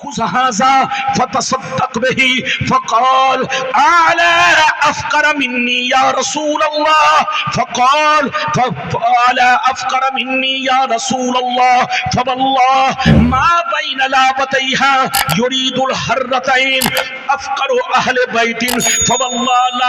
खुज़ हाज़ा फतसद्दक़ बिही फ़क़ाल अला अफ़क़र मिन्नी या रसूल अल्लाह फ़क़ाल अला अफ़क़र मिन्नी या रसूल अल्लाह फ़वल्लाहि मा बैन लाबतैहा युरीदुल हर्रतैन अफ़क़रु अहले बैतिन फ़वल्लाहि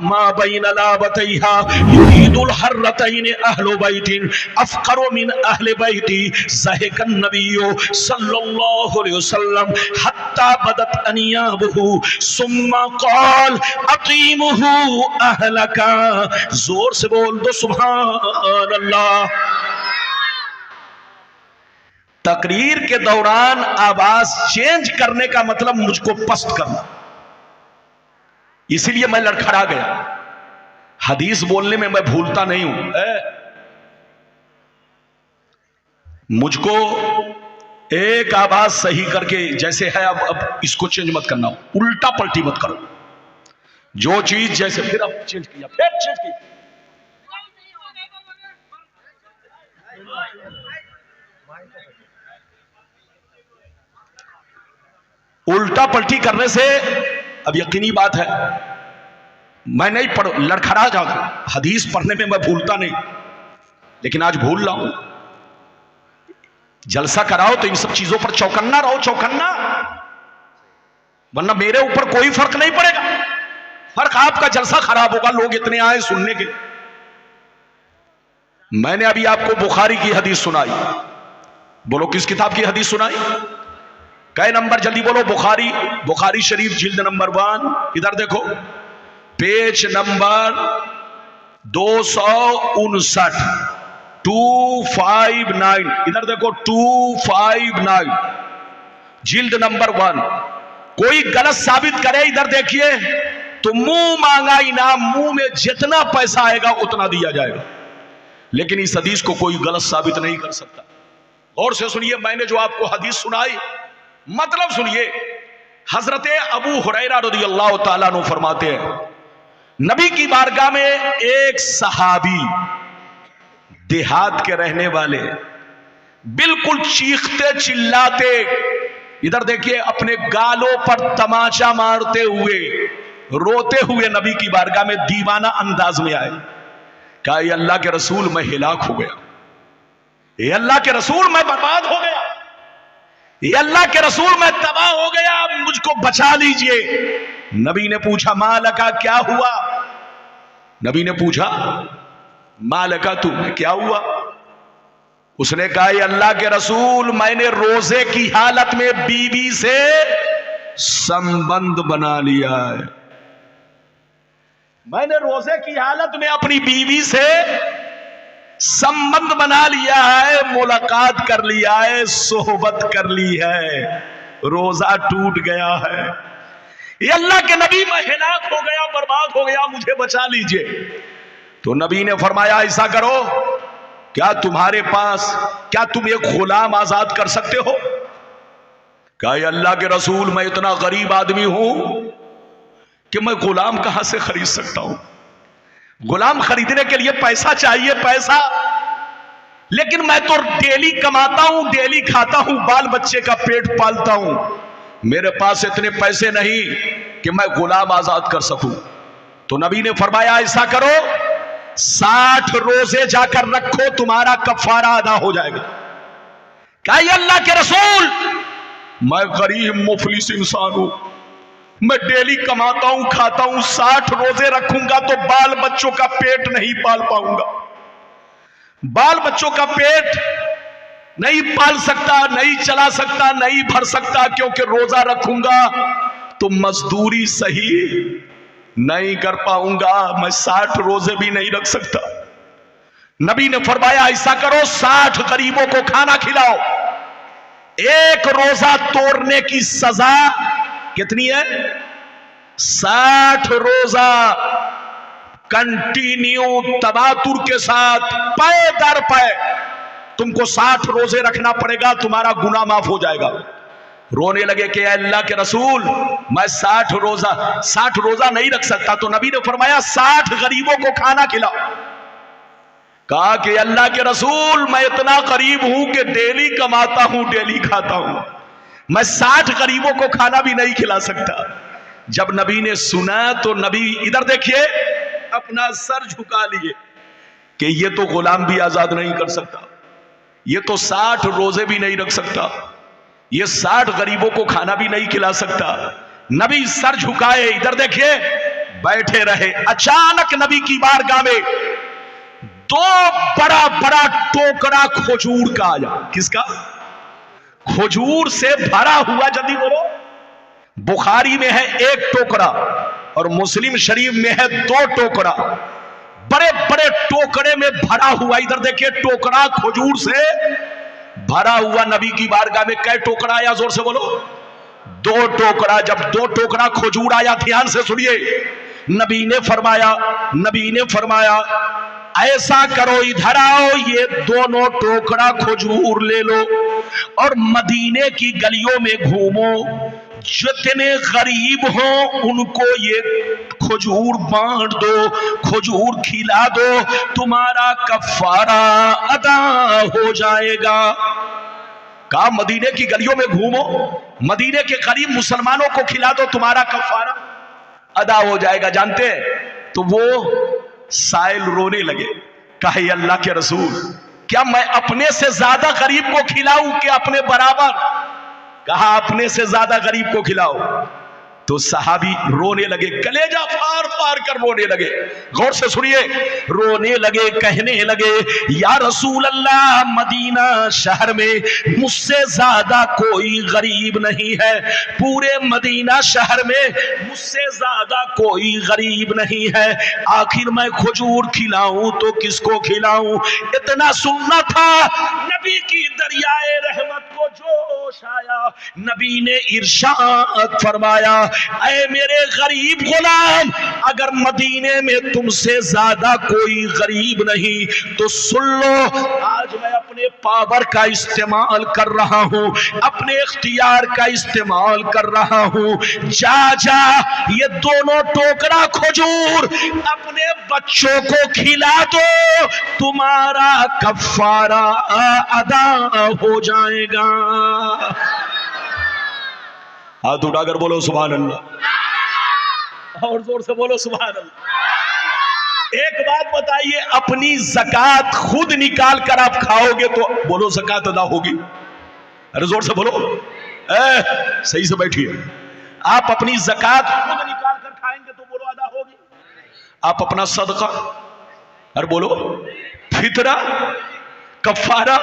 मा बैन लाबतैहा युरीदुल हर्रतैन अहले बैतिन अफ़क़रु मिन अहले बैती ज़हिकन नबिय्यु सल्लल्लाहु अलैहि वसल्लम हत्ता बदत अनियाबुहु सुम्मा क़ाल अक़ीमुहु अहलका। जोर से बोल दो सुभान अल्लाह। तकरीर के दौरान आवाज चेंज करने का मतलब मुझको पस्त करना, इसीलिए मैं लड़खड़ा गया। हदीस बोलने में मैं भूलता नहीं हूं। मुझको एक आवाज सही करके जैसे है अब इसको चेंज मत करना, उल्टा पलटी मत करो। जो चीज जैसे फिर अब चेंज किया, फिर चेंज किया। उल्टा पलटी करने से अब यकीनी बात है मैं नहीं पढ़ लड़खड़ा जाऊंगा। हदीस पढ़ने में मैं भूलता नहीं, लेकिन आज भूल रहा हूं। जलसा कराओ तो इन सब चीजों पर चौकन्ना रहो, चौकन्ना, वरना मेरे ऊपर कोई फर्क नहीं पड़ेगा। फर्क आपका जलसा खराब होगा, लोग इतने आए सुनने के। मैंने अभी आपको बुखारी की हदीस सुनाई, बोलो किस किताब की हदीस सुनाई? कै नंबर जल्दी बोलो? बुखारी शरीफ जिल्द नंबर 1, इधर देखो पेज नंबर 259, 259, इधर देखो 259 जिल्द नंबर 1। कोई गलत साबित करे, इधर देखिए, तो मुंह मांगा इनाम, मुंह में जितना पैसा आएगा उतना दिया जाएगा। लेकिन इस हदीस को कोई गलत साबित नहीं कर सकता। और से सुनिए, मैंने जो आपको हदीस सुनाई, मतलब सुनिए। हजरत अबू हुरैरा रज़ियल्लाहु ताला अन्हु फरमाते हैं, नबी की बारगाह में एक सहाबी, देहात के रहने वाले, बिल्कुल चीखते चिल्लाते, इधर देखिए, अपने गालों पर तमाचा मारते हुए, रोते हुए नबी की बारगाह में दीवाना अंदाज में आए। कहा, ये अल्लाह के रसूल, मैं हिलाक हो गया, ये अल्लाह के रसूल, मैं बर्बाद हो गया, ये अल्लाह के रसूल, मैं तबाह हो गया, मुझको बचा लीजिए। नबी ने पूछा, मालका, क्या हुआ? नबी ने पूछा, मालका, तुम्हें क्या हुआ? उसने कहा, ये अल्लाह के रसूल, मैंने रोजे की हालत में बीवी से संबंध बना लिया है। मैंने रोजे की हालत में अपनी बीवी से संबंध बना लिया है, मुलाकात कर लिया है, सोहबत कर ली है, रोजा टूट गया है। ये अल्लाह के नबी, मैं हिलाक हो गया, बर्बाद हो गया, मुझे बचा लीजिए। तो नबी ने फरमाया, ऐसा करो, क्या तुम्हारे पास, क्या तुम एक गुलाम आजाद कर सकते हो? कहा, अल्लाह के रसूल, मैं इतना गरीब आदमी हूं कि मैं गुलाम कहां से खरीद सकता हूं। गुलाम खरीदने के लिए पैसा चाहिए, पैसा, लेकिन मैं तो डेली कमाता हूं, डेली खाता हूं, बाल बच्चे का पेट पालता हूं, मेरे पास इतने पैसे नहीं कि मैं गुलाम आजाद कर सकूं। तो नबी ने फरमाया, ऐसा करो, 60 रोजे जाकर रखो, तुम्हारा कफारा अदा हो जाएगा। क्या अल्लाह के रसूल, मैं गरीब मुफलिस इंसान हूं, मैं डेली कमाता हूं, खाता हूं, 60 रोजे रखूंगा तो बाल बच्चों का पेट नहीं पाल पाऊंगा, बाल बच्चों का पेट नहीं पाल सकता, नहीं चला सकता, नहीं भर सकता, क्योंकि रोजा रखूंगा तो मजदूरी सही नहीं कर पाऊंगा, मैं 60 रोजे भी नहीं रख सकता। नबी ने फरमाया, ऐसा करो, 60 गरीबों को खाना खिलाओ, एक रोजा तोड़ने की सजा कितनी है? 60 रोजा कंटिन्यू तबातुर के साथ, पै दर पै तुमको 60 रोजे रखना पड़ेगा, तुम्हारा गुनाह माफ हो जाएगा। रोने लगे कि अल्लाह के रसूल, मैं 60 रोजा नहीं रख सकता। तो नबी ने फरमाया, 60 गरीबों को खाना खिलाओ, कहा कि अल्लाह के रसूल, मैं इतना गरीब हूं कि डेली कमाता हूं, डेली खाता हूं, मैं 60 गरीबों को खाना भी नहीं खिला सकता। जब नबी ने सुना तो नबी इधर देखिए, अपना सर झुका लिए कि ये तो गुलाम भी आजाद नहीं कर सकता, ये तो 60 रोजे भी नहीं रख सकता, ये 60 गरीबों को खाना भी नहीं खिला सकता। नबी सर झुकाए, इधर देखिए, बैठे रहे। अचानक नबी की बारगाह में 2 बड़ा बड़ा टोकरा खजूर का आया। किसका? खजूर से भरा हुआ। जल्दी बोलो। बुखारी में है 1 टोकरा और मुस्लिम शरीफ में है 2 टोकरा। बड़े बड़े टोकरे में भरा हुआ, इधर देखिए, टोकरा खजूर से भरा हुआ। नबी की बारगाह में कै टोकरा आया? जोर से बोलो। 2 टोकरा। जब 2 टोकरा खजूर आया, ध्यान से सुनिए, नबी ने फरमाया ऐसा करो, इधर आओ, ये दोनों टोकरा खजूर ले लो और मदीने की गलियों में घूमो, जितने गरीब हो उनको ये खजूर बांट दो, खजूर खिला दो, तुम्हारा कफारा अदा हो जाएगा। कहा मदीने की गलियों में घूमो, मदीने के गरीब मुसलमानों को खिला दो, तुम्हारा कफारा अदा हो जाएगा। जानते हैं? तो वो साइल रोने लगे। कहा अल्लाह के रसूल, क्या मैं अपने से ज्यादा गरीब को खिलाऊं कि अपने बराबर? कहा अपने से ज्यादा गरीब को खिलाओ। तो सहाबी रोने लगे, कलेजा फाड़ फाड़ कर रोने लगे। गौर से सुनिए, रोने लगे, कहने लगे, या रसूल अल्लाह, मदीना शहर में मुझसे ज्यादा कोई गरीब नहीं है, पूरे मदीना शहर में मुझसे ज्यादा कोई गरीब नहीं है, आखिर मैं खजूर खिलाऊं तो किसको खिलाऊं? इतना सुनना था, नबी की दरियाए रहमत को जोश आया। नबी ने इरशाद फरमाया, ऐ मेरे गरीब गुलाम, अगर मदीने में तुमसे ज्यादा कोई गरीब नहीं तो सुन लो, आज मैं अपने पावर का इस्तेमाल कर रहा हूं, अपने इख्तियार का इस्तेमाल कर रहा हूं। जा जा, ये दोनों टोकरा खजूर अपने बच्चों को खिला दो, तुम्हारा कफारा अदा हो जाएगा। हाथ उठाकर बोलो सुभान अल्लाह, और जोर से बोलो सुभान अल्लाह। एक बात बताइए, अपनी ज़कात खुद निकाल कर आप खाओगे तो बोलो ज़कात अदा होगी? अरे जोर से बोलो, सही से बैठिए। आप अपनी ज़कात खुद निकाल कर खाएंगे तो बोलो अदा होगी? आप अपना सदका, अरे बोलो, फितरा, कफारा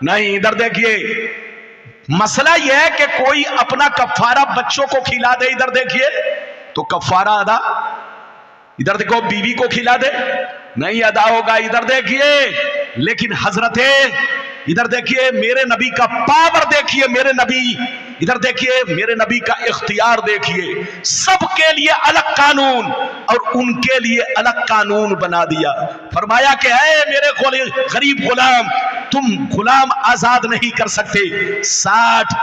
नहीं। इधर देखिए, मसला यह है कि कोई अपना कफारा बच्चों को खिला दे, इधर देखिए, तो कफारा अदा। इधर देखो, बीवी को खिला दे, नहीं अदा होगा। इधर देखिए, लेकिन हजरते, इधर देखिए, मेरे नबी का पावर देखिए, मेरे नबी, इधर देखिए, मेरे नबी का इख्तियार देखिए, सबके लिए अलग कानून और उनके लिए अलग कानून बना दिया। फरमाया कि ऐ मेरे गरीब गुलाम, तुम गुलाम आजाद नहीं कर सकते, 60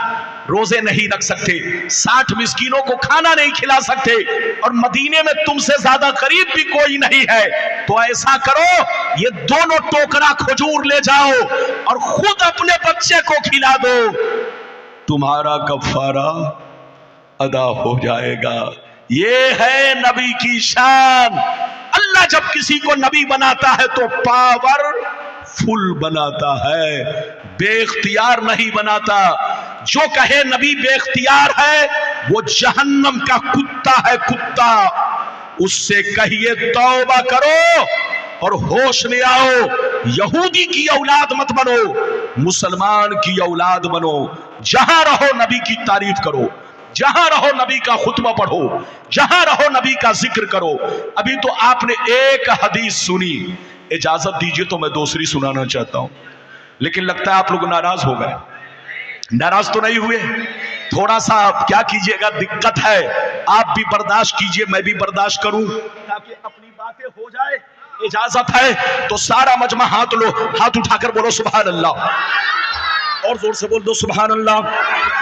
रोजे नहीं रख सकते, 60 मिस्कीनों को खाना नहीं खिला सकते, और मदीने में तुमसे ज्यादा गरीब भी कोई नहीं है। तो ऐसा करो, ये दोनों टोकरा खजूर ले जाओ और खुद अपने बच्चे को खिला दो, तुम्हारा कफारा अदा हो जाएगा। ये है नबी की शान। अल्लाह जब किसी को नबी बनाता है तो पावर फुल बनाता है, बेख्तियार नहीं बनाता। जो कहे नबी बेख्तियार है वो जहन्नम का कुत्ता है, कुत्ता। उससे कहिए तौबा करो और होश में आओ, यहूदी की औलाद मत बनो, मुसलमान की औलाद बनो। जहां रहो नबी की तारीफ करो, जहां रहो नबी का खुतबा पढ़ो, जहां रहो नबी का जिक्र करो। अभी तो आपने एक हदीस सुनी, इजाजत दीजिए तो मैं दूसरी सुनाना चाहता हूं, लेकिन लगता है आप लोग नाराज हो गए। नाराज तो नहीं हुए? थोड़ा सा क्या कीजिएगा, दिक्कत है, आप भी बर्दाश्त कीजिए, मैं भी बर्दाश्त करूं, ताकि अपनी बातें हो जाए। इजाजत है तो सारा मजमा हाथ लो, हाथ उठाकर बोलो सुभान अल्लाह। और जोर से बोल दो सुभान अल्लाह।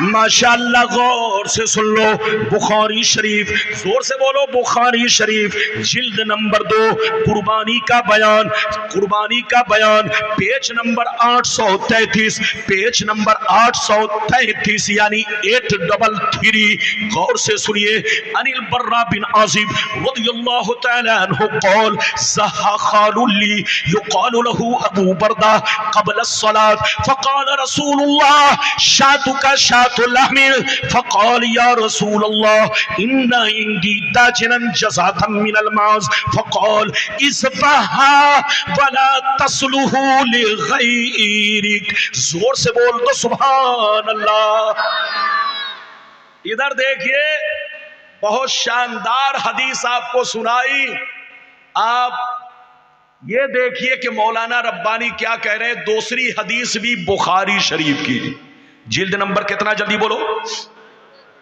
माशाअल्लाह, गौर से सुन लो, बुखारी शरीफ, जोर से बोलो बुखारी शरीफ, जिल्द नंबर 2, कुर्बानी का बयान, कुर्बानी का बयान, पेज नंबर 833, पेज नंबर 833 यानी 833। गौर से सुनिए, अनिल बर्रा बिन आजिब रदियल्लाहु तआला अन्हु क़ाल ज़हा ख़ालुल्ली युक़ालु लहू अबू बर्दा क़ब्ल अस्सलात फ़क़ाल रसूलुल्लाह शातुका शातुल लहमिल फ़क़ाल या रसूलल्लाह इन्ना इंदी दाजनन जज़ातम मिनल माज़ फ़क़ाल इज़बहा वला तस्लुहु लिग़ैरिक। जोर से बोल दो सुभान अल्लाह। इधर देखिए, बहुत शानदार हदीस आपको सुनाई। आप ये देखिए कि मौलाना रब्बानी क्या कह रहे हैं। दूसरी हदीस भी बुखारी शरीफ की, जिल्द नंबर कितना, जल्दी बोलो,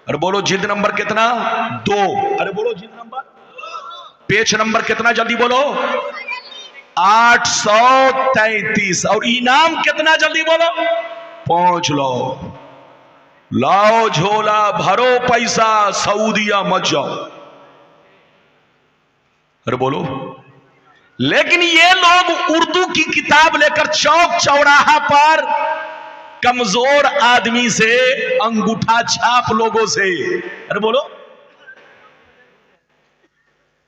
अरे बोलो जिल्द नंबर कितना, 2, अरे बोलो जिल्द नंबर, पेज नंबर कितना, जल्दी बोलो, 833। और इनाम कितना, जल्दी बोलो, पहुंच लो, लाओ झोला भरो पैसा, सऊदिया मत जाओ, अरे बोलो। लेकिन ये लोग उर्दू की किताब लेकर चौक चौराहा पर कमजोर आदमी से, अंगूठा छाप लोगों से, अरे बोलो,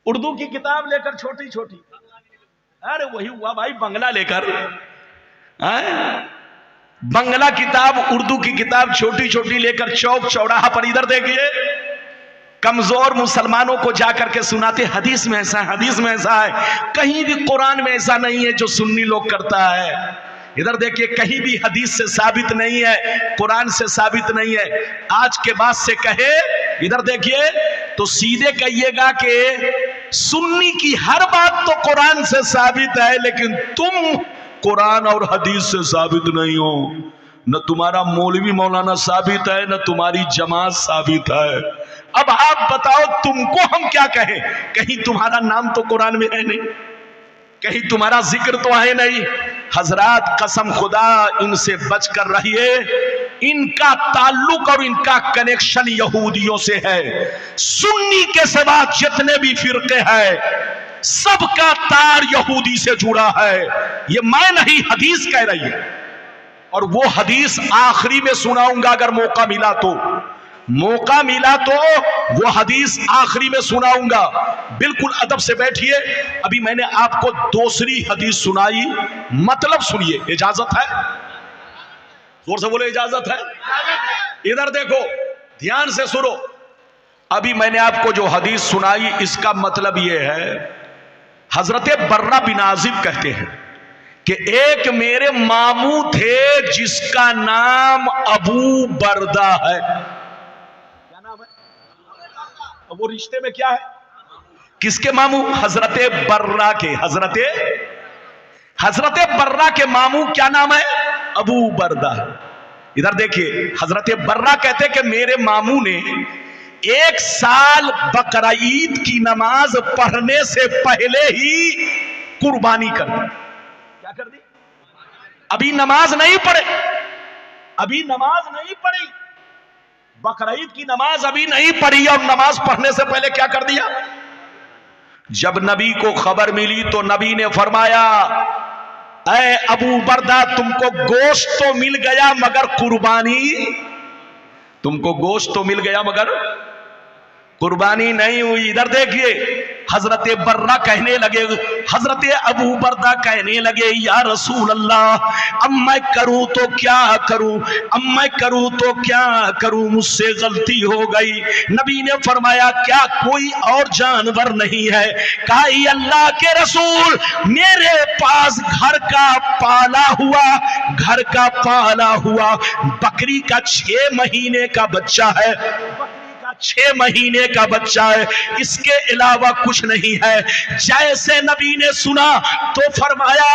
उर्दू की किताब लेकर छोटी छोटी, अरे वही हुआ भाई बंगला लेकर, बंगला किताब, उर्दू की किताब छोटी छोटी लेकर चौक चौराहा पर। इधर देखिए, कमजोर मुसलमानों को जाकर के सुनाते हदीस में ऐसा है, हदीस में ऐसा है। कहीं भी कुरान में ऐसा नहीं है जो सुन्नी लोग करता है। इधर देखिए, कहीं भी हदीस से साबित नहीं है, कुरान से साबित नहीं है। आज के बाद से कहे, इधर देखिए, तो सीधे कहिएगा कि सुन्नी की हर बात तो कुरान से साबित है, लेकिन तुम कुरान और हदीस से साबित नहीं हो। न तुम्हारा मौलवी मौलाना साबित है, न तुम्हारी जमात साबित है। अब आप बताओ, तुमको हम क्या कहें? कहीं तुम्हारा नाम तो कुरान में है नहीं, कहीं तुम्हारा जिक्र तो है नहीं। हजरात, कसम खुदा, इनसे बचकर रहिए। इनका ताल्लुक और इनका कनेक्शन यहूदियों से है। सुन्नी के सिवा जितने भी फिरके हैं, सबका तार यहूदी से जुड़ा है। ये मैं नहीं, हदीस कह रही है। और वो हदीस आखिरी में सुनाऊंगा, अगर मौका मिला तो, मौका मिला तो वो हदीस आखिरी में सुनाऊंगा। बिल्कुल अदब से बैठिए। अभी मैंने आपको दूसरी हदीस सुनाई, मतलब सुनिए, इजाजत है? जोर से बोले, इजाजत है? इधर देखो, ध्यान से सुनो। अभी मैंने आपको जो हदीस सुनाई, इसका मतलब यह है, हजरत बर्रा बिन आजिब कहते हैं कि एक मेरे मामू थे जिसका नाम अबू बर्दा है। क्या नाम है? अब वो रिश्ते में क्या है? किसके मामू? हजरत बर्रा के। हजरत बर्रा के मामू क्या नाम है? अबू बर्दा। इधर देखिए, हजरत बर्रा कहते कि मेरे मामू ने 1 साल बकरा ईद की नमाज पढ़ने से पहले ही कुर्बानी कर दी। क्या कर दी? अभी नमाज नहीं पढ़े, अभी नमाज नहीं पढ़ी, बकरा ईद की नमाज अभी नहीं पढ़ी, और नमाज पढ़ने से पहले क्या कर दिया? जब नबी को खबर मिली तो नबी ने फरमाया, ऐ अबू बर्दा, तुमको गोश्त तो मिल गया मगर कुर्बानी, तुमको गोश्त तो मिल गया मगर कुर्बानी नहीं हुई। इधर देखिए, हजरत बर्रा कहने लगे, हजरत अबू बर्दा कहने लगे, या रसूल अल्लाह, अब मैं करूं तो क्या करूं, अब मैं करूं तो क्या करूं, मुझसे गलती हो गई। नबी ने फरमाया, क्या कोई और जानवर नहीं है? कहा, अल्लाह के रसूल, मेरे पास घर का पाला हुआ बकरी का 6 महीने का बच्चा है। 6 महीने का बच्चा है, इसके अलावा कुछ नहीं है। जैसे नबी ने सुना तो फरमाया,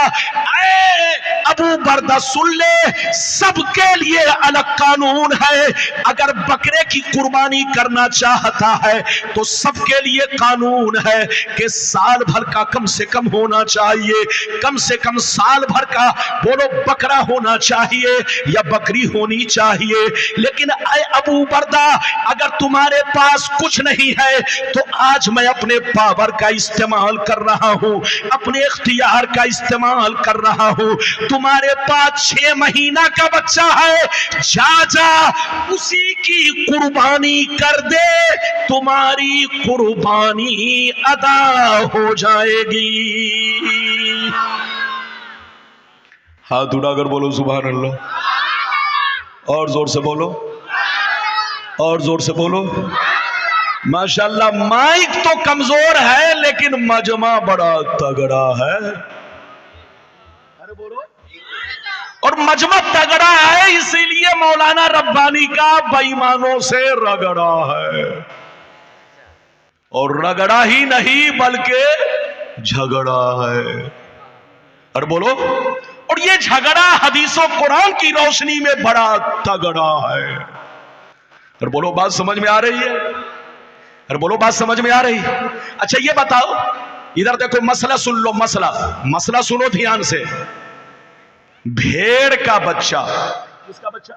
ऐ अबू बरदा सुन ले, सबके लिए अलग कानून है। अगर बकरे की कुर्बानी करना चाहता है तो सबके लिए कानून है कि साल भर का कम से कम होना चाहिए, कम से कम साल भर का बोलो बकरा होना चाहिए या बकरी होनी चाहिए। लेकिन ऐ अबू बरदा, अगर तुम्हारे पास कुछ नहीं है तो आज मैं अपने पावर का इस्तेमाल कर रहा हूं, अपने इख्तियार का इस्तेमाल कर रहा हूं। तुम्हारे पास 6 महीना का बच्चा है, जा जा उसी की कुर्बानी कर दे, तुम्हारी कुर्बानी अदा हो जाएगी। हाथ उठाकर बोलो सुभान अल्लाह, और जोर से बोलो, और जोर से बोलो। माशाल्लाह, माइक तो कमजोर है लेकिन मजमा बड़ा तगड़ा है। अरे बोलो। और मजमा तगड़ा है इसीलिए मौलाना रब्बानी का बेईमानों से रगड़ा है, और रगड़ा ही नहीं बल्कि झगड़ा है। अरे बोलो। और ये झगड़ा हदीसों कुरान की रोशनी में बड़ा तगड़ा है। अरे बोलो, बात समझ में आ रही है? अरे बोलो, बात समझ में आ रही? अच्छा ये बताओ, इधर देखो, मसला सुन लो, मसला सुनो ध्यान से। भेड़ का बच्चा, किसका बच्चा?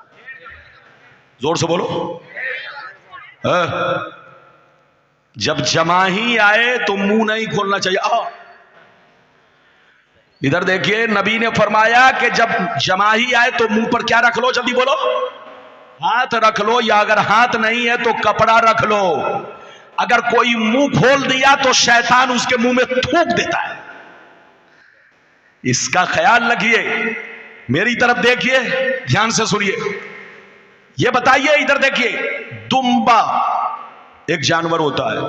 जोर से बोलो। जब जमाही आए तो मुंह नहीं खोलना चाहिए। इधर देखिए, नबी ने फरमाया कि जब जमाही आए तो मुंह पर क्या रख लो? जल्दी बोलो। हाथ रख लो, या अगर हाथ नहीं है तो कपड़ा रख लो। अगर कोई मुंह खोल दिया तो शैतान उसके मुंह में थूक देता है। इसका ख्याल रखिए। मेरी तरफ देखिए, ध्यान से सुनिए। ये बताइए, इधर देखिए, दुम्बा एक जानवर होता है,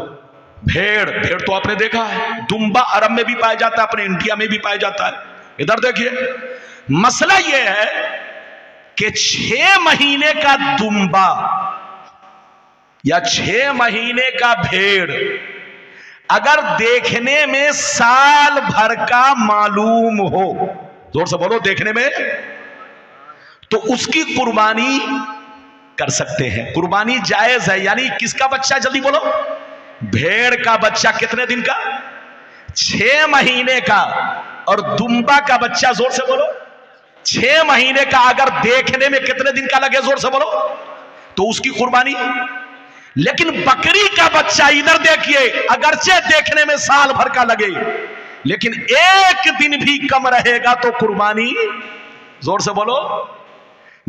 भेड़ तो आपने देखा है, दुम्बा अरब में भी पाया जाता है, अपने इंडिया में भी पाया जाता है। इधर देखिए, मसला यह है कि 6 महीने का दुम्बा या 6 महीने का भेड़ अगर देखने में साल भर का मालूम हो, जोर से बोलो, देखने में, तो उसकी कुर्बानी कर सकते हैं। कुर्बानी जायज है। यानी किसका बच्चा? जल्दी बोलो। भेड़ का बच्चा कितने दिन का? 6 महीने का। और दुम्बा का बच्चा, जोर से बोलो, 6 महीने का। अगर देखने में कितने दिन का लगे? जोर से बोलो। तो उसकी कुर्बानी। लेकिन बकरी का बच्चा, इधर देखिए, अगरचे देखने में साल भर का लगे लेकिन एक दिन भी कम रहेगा तो कुर्बानी, जोर से बोलो,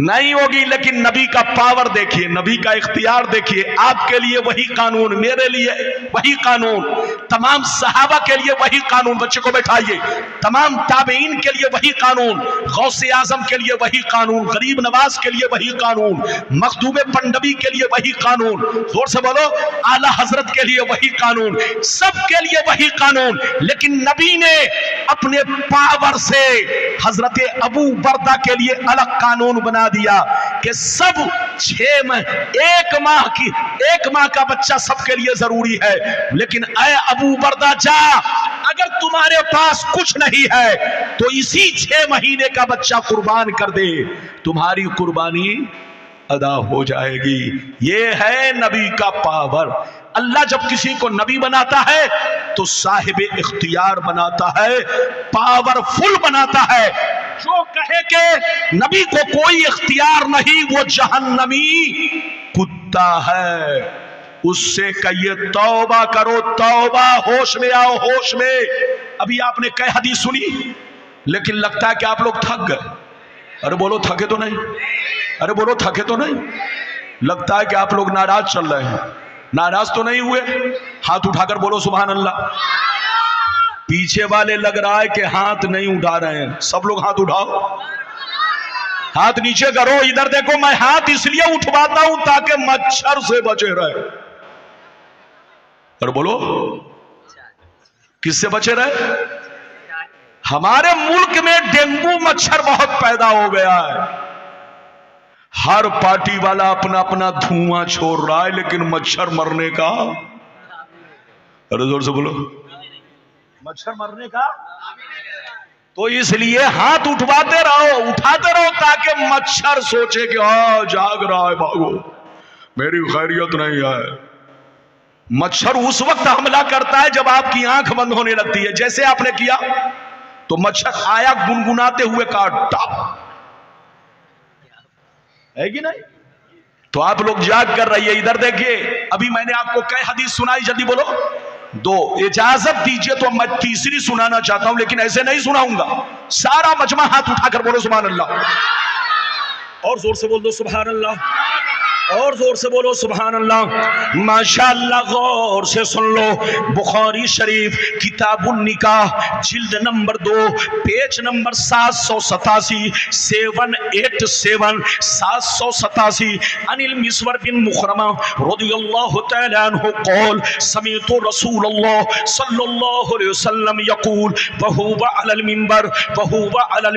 नहीं होगी। लेकिन नबी का पावर देखिए, नबी का इख्तियार देखिए। आपके लिए वही कानून, मेरे लिए वही कानून, तमाम सहाबा के लिए वही कानून। बच्चे को बैठाइए। तमाम ताबईन के लिए वही कानून, गौसे आजम के लिए वही कानून, गरीब नवाज के लिए वही कानून, मखदूम पंडवी के लिए वही कानून, जोर से बोलो, आला हजरत के लिए वही कानून, सबके लिए वही कानून। लेकिन नबी ने अपने पावर से हजरत अबू बरदा के लिए अलग कानून बना दिया कि सब 1 माह का बच्चा सबके लिए जरूरी है। लेकिन ऐ अबू बरदा, जा, अगर तुम्हारे पास कुछ नहीं है तो इसी 6 महीने का बच्चा कुर्बान कर दे, तुम्हारी कुर्बानी अदा हो जाएगी। ये है नबी का पावर। अल्लाह जब किसी को नबी बनाता है तो साहिब इख्तियार बनाता है, पावरफुल बनाता है। जो कहे कि नबी को कोई इख्तियार नहीं, वो जहन्नमी कुत्ता है। उससे कहिए तौबा करो, तौबा, होश में आओ, होश में। अभी आपने कई हदीस सुनी, लेकिन लगता है कि आप लोग थक गए। अरे बोलो, थके तो नहीं? अरे बोलो, थके तो नहीं? लगता है कि आप लोग नाराज चल रहे हैं। नाराज तो नहीं हुए? हाथ उठाकर बोलो सुभान अल्लाह। पीछे वाले लग रहा है कि हाथ नहीं उठा रहे हैं। सब लोग हाथ उठाओ, हाथ नीचे करो। इधर देखो, मैं हाथ इसलिए उठवाता हूं ताकि मच्छर से बचे रहे। और बोलो, किससे बचे रहे? हमारे मुल्क में डेंगू मच्छर बहुत पैदा हो गया है। हर पार्टी वाला अपना अपना धुआं छोड़ रहा है, लेकिन मच्छर मरने का, अरे जोर से बोलो, मच्छर मरने का। तो इसलिए हाथ उठाते रहो ताकि मच्छर सोचे कि हाँ जाग रहा है, भागो, मेरी खैरियत नहीं है। मच्छर उस वक्त हमला करता है जब आपकी आंख बंद होने लगती है। जैसे आपने किया तो मच्छर आया गुनगुनाते हुए काटा, है कि नहीं? तो आप लोग जाग कर रहिए। इधर देखिए, अभी मैंने आपको कई हदीस सुनाई, जल्दी बोलो। 2, इजाजत दीजिए तो मैं तीसरी सुनाना चाहता हूं, लेकिन ऐसे नहीं सुनाऊंगा। सारा मजमा हाथ उठाकर बोलो सुभान अल्लाह, और जोर से बोल दो सुभान अल्लाह, और जोर से बोलो सुभान अल्लाह। माशाअल्लाह, गौर से सुन लो। बुखारी शरीफ किताबुन निकाह जिल्द नंबर 2 पेज नंबर 787 787 787 अनिल मिस्वर बिन मुखरमा रदियल्लाहु तआला अन्हु क़ौल समीअतु रसूलल्लाह सल्लल्लाहु अलैहि वसल्लम यक़ूल वहुवा अलल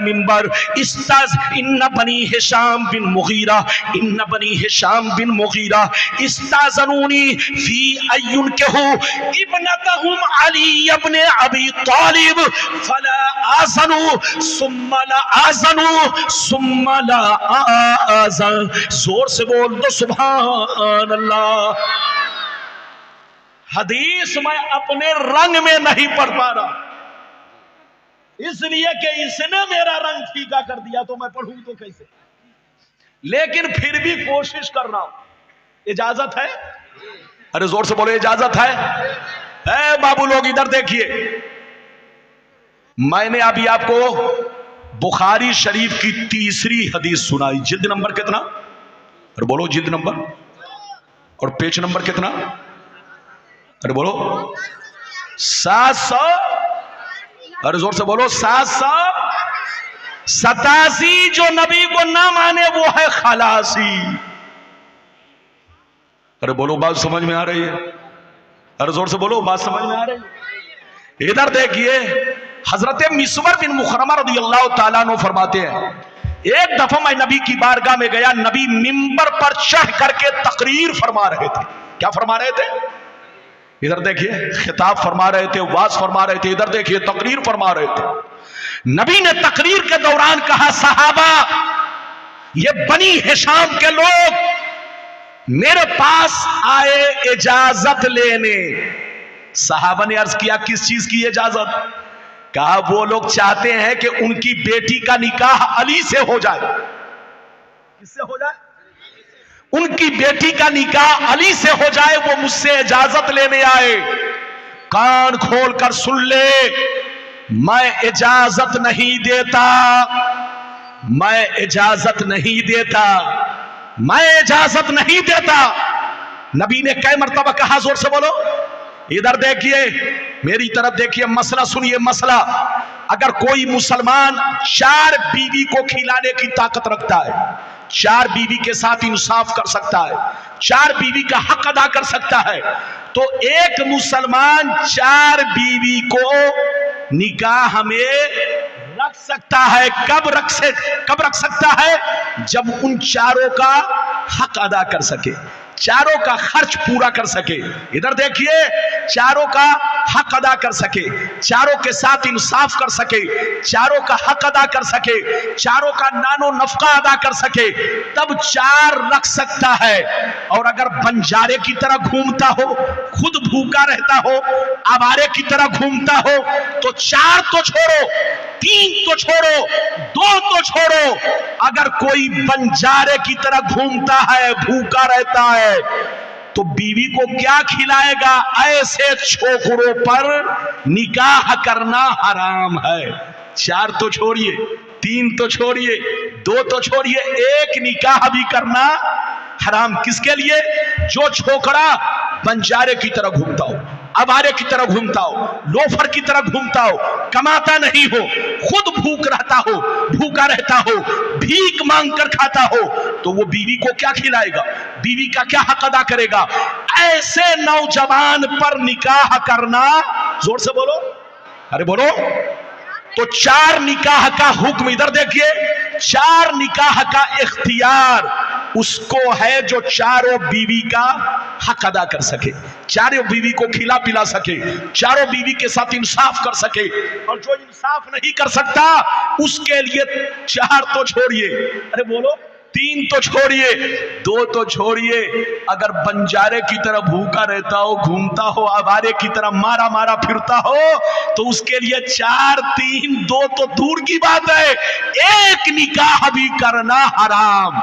मिंबर इस्ताज इन्न बनी हिशाम बिन मुगीरा इस्ताज़नूनी फी अय्युन कहू इब्नतहुम अली इब्न अबी तालिब फला आज़नु सुम्मा ला आज़न। जोर से बोल दो सुभान अल्लाह। हदीस मैं अपने रंग में नहीं पढ़ पा रहा, इसलिए कि इसने मेरा रंग फीका कर दिया, तो मैं पढ़ूं तो कैसे? लेकिन फिर भी कोशिश कर रहा हूं। इजाजत है? अरे जोर से बोलो, इजाजत है? बाबू लोग इधर देखिए, मैंने अभी आपको बुखारी शरीफ की तीसरी हदीस सुनाई। जिल्द नंबर कितना? अरे बोलो जिल्द नंबर, और पेज नंबर कितना? अरे बोलो 700, अरे जोर से बोलो 787। जो नबी को ना माने वो है खलासी। अरे बोलो, बात समझ में आ रही है? अरे जोर से बोलो, बात समझ में आ रही है? इधर देखिए, हजरत मिस्वर बिन मुखरमा रदियल्लाहु ताला अन्हु फरमाते हैं, एक दफा मैं नबी की बारगाह में गया, नबी मिंबर पर चढ़ करके तकरीर फरमा रहे थे। क्या फरमा रहे थे? इधर देखिए, खिताब फरमा रहे थे, वाज फरमा रहे थे। इधर देखिए, तकरीर फरमा रहे थे। नबी ने तकरीर के दौरान कहा, सहाबा, ये बनी हिशाम के लोग मेरे पास आए इजाजत लेने। सहाबा ने अर्ज किया, किस चीज की इजाजत? कहा, वो लोग चाहते हैं कि उनकी बेटी का निकाह अली से हो जाए। किससे हो जाए? उनकी बेटी का निकाह अली से हो जाए, वो मुझसे इजाजत लेने आए। कान खोल कर सुन ले, मैं इजाजत नहीं देता, मैं इजाजत नहीं देता, मैं इजाजत नहीं देता। नबी ने कई मर्तबा कहा, जोर से बोलो। इधर देखिए, मेरी तरफ देखिए, मसला सुनिए। मसला, अगर कोई मुसलमान 4 बीवी को खिलाने की ताकत रखता है, 4 बीवी के साथ इंसाफ कर सकता है, 4 बीवी का हक अदा कर सकता है, तो एक मुसलमान 4 बीवी को निकाह में रख सकता है। कब रख सकता है? जब उन 4 का हक अदा कर सके, 4 का खर्च पूरा कर सके। इधर देखिए, 4 का हक अदा कर सके, 4 के साथ इंसाफ कर सके, 4 का हक अदा कर सके, 4 का नानो नफका अदा कर सके, तब 4 रख सकता है। और अगर बंजारे की तरह घूमता हो, खुद भूखा रहता हो, आवारे की तरह घूमता हो, तो 4 तो छोड़ो, 3 तो छोड़ो, 2 तो छोड़ो, अगर कोई बंजारे की तरह घूमता है, भूखा रहता है, तो बीवी को क्या खिलाएगा? ऐसे छोकरों पर निकाह करना हराम है। 4 तो छोड़िए, 3 तो छोड़िए, 2 तो छोड़िए, 1 निकाह भी करना हराम। किसके लिए? जो छोकरा बंजारे की तरह घूमता हो, आवारे की तरह घूमता हो, लोफर की तरह घूमता हो, कमाता नहीं हो, खुद भूखा रहता हो, भीख मांग कर खाता हो, तो वो बीवी को क्या खिलाएगा? बीवी का क्या हक अदा करेगा? ऐसे नौजवान पर निकाह करना, जोर से बोलो, अरे बोलो। तो 4 निकाह का हुक्म, इधर देखिए, 4 निकाह का इख्तियार उसको है जो चारों बीवी का हक अदा कर सके, चारों बीवी को खिला पिला सके, चारों बीवी के साथ इंसाफ कर सके। और जो इंसाफ नहीं कर सकता उसके लिए 4 तो छोड़िए, अरे बोलो 3 तो छोड़िए, 2 तो छोड़िए, अगर बंजारे की तरह भूखा रहता हो, घूमता हो, आवारे की तरह मारा मारा फिरता हो, तो उसके लिए 4 3 2 तो दूर की बात है, एक निकाह भी करना हराम।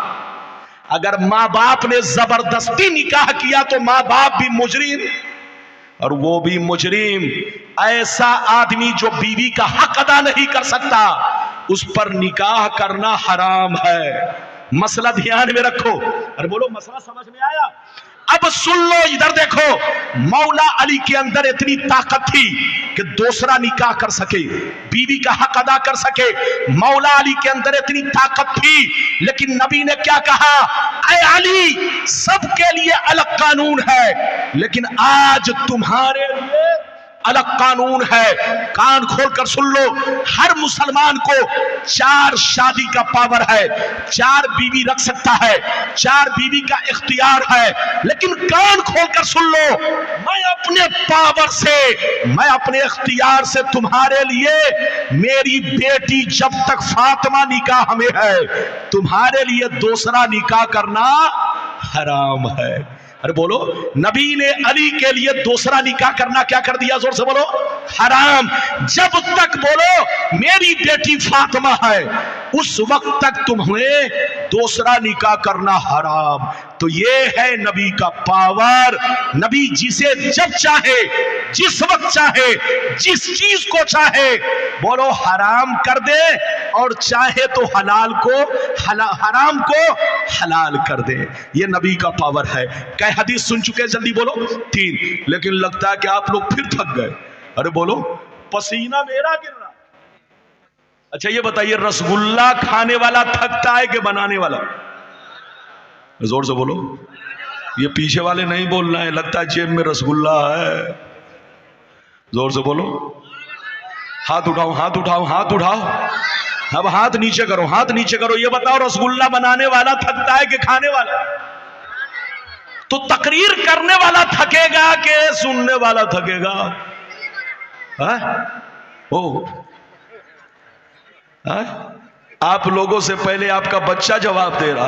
अगर माँ बाप ने जबरदस्ती निकाह किया तो माँ बाप भी मुजरिम और वो भी मुजरिम। ऐसा आदमी जो बीवी का हक अदा नहीं कर सकता उस पर निकाह करना हराम है। मसला ध्यान में रखो। अरे बोलो मसला समझ में आया? अब सुन लो, इधर देखो, मौला अली के अंदर इतनी ताकत थी कि दूसरा निकाह कर सके, बीवी का हक अदा कर सके। मौला अली के अंदर इतनी ताकत थी, लेकिन नबी ने क्या कहा? ऐ अली, सबके लिए अलग कानून है, लेकिन आज तुम्हारे लिए अलग कानून है। कान खोलकर सुन लो, हर मुसलमान को 4 शादी का पावर है, 4 बीवी रख सकता है, 4 बीवी का इख्तियार है। लेकिन कान खोलकर सुन लो, मैं अपने पावर से, मैं अपने इख्तियार से तुम्हारे लिए, मेरी बेटी जब तक फातिमा निकाह में है, तुम्हारे लिए दूसरा निकाह करना हराम है। अरे बोलो, नबी ने अली के लिए दूसरा निकाह करना क्या कर दिया? जोर से बोलो, हराम। जब तक बोलो मेरी बेटी फातिमा है, उस वक्त तक तुम्हें दूसरा निकाह करना हराम। तो ये है नबी का पावर। नबी जिसे जब चाहे, जिस वक्त चाहे, जिस चीज को चाहे बोलो हराम कर दे, और चाहे तो हलाल को हराम को हलाल कर दे। ये नबी का पावर है। कई हदीस सुन चुके हैं, जल्दी बोलो? 3। लेकिन लगता है कि आप लोग फिर थक गए। अरे बोलो, पसीना मेरा गिर रहा। अच्छा ये बताइए, रसगुल्ला खाने वाला थकता है कि बनाने वाला? जोर से बोलो। ये पीछे वाले नहीं बोलना है, लगता है जेब में रसगुल्ला है। जोर से बोलो। हाथ उठाओ, हाथ उठाओ, हाथ उठाओ। अब हाथ नीचे करो, हाथ नीचे करो। ये बताओ, रसगुल्ला बनाने वाला थकता है कि खाने वाला? तो तकरीर करने वाला थकेगा कि सुनने वाला थकेगा? ओ आप लोगों से पहले आपका बच्चा जवाब दे रहा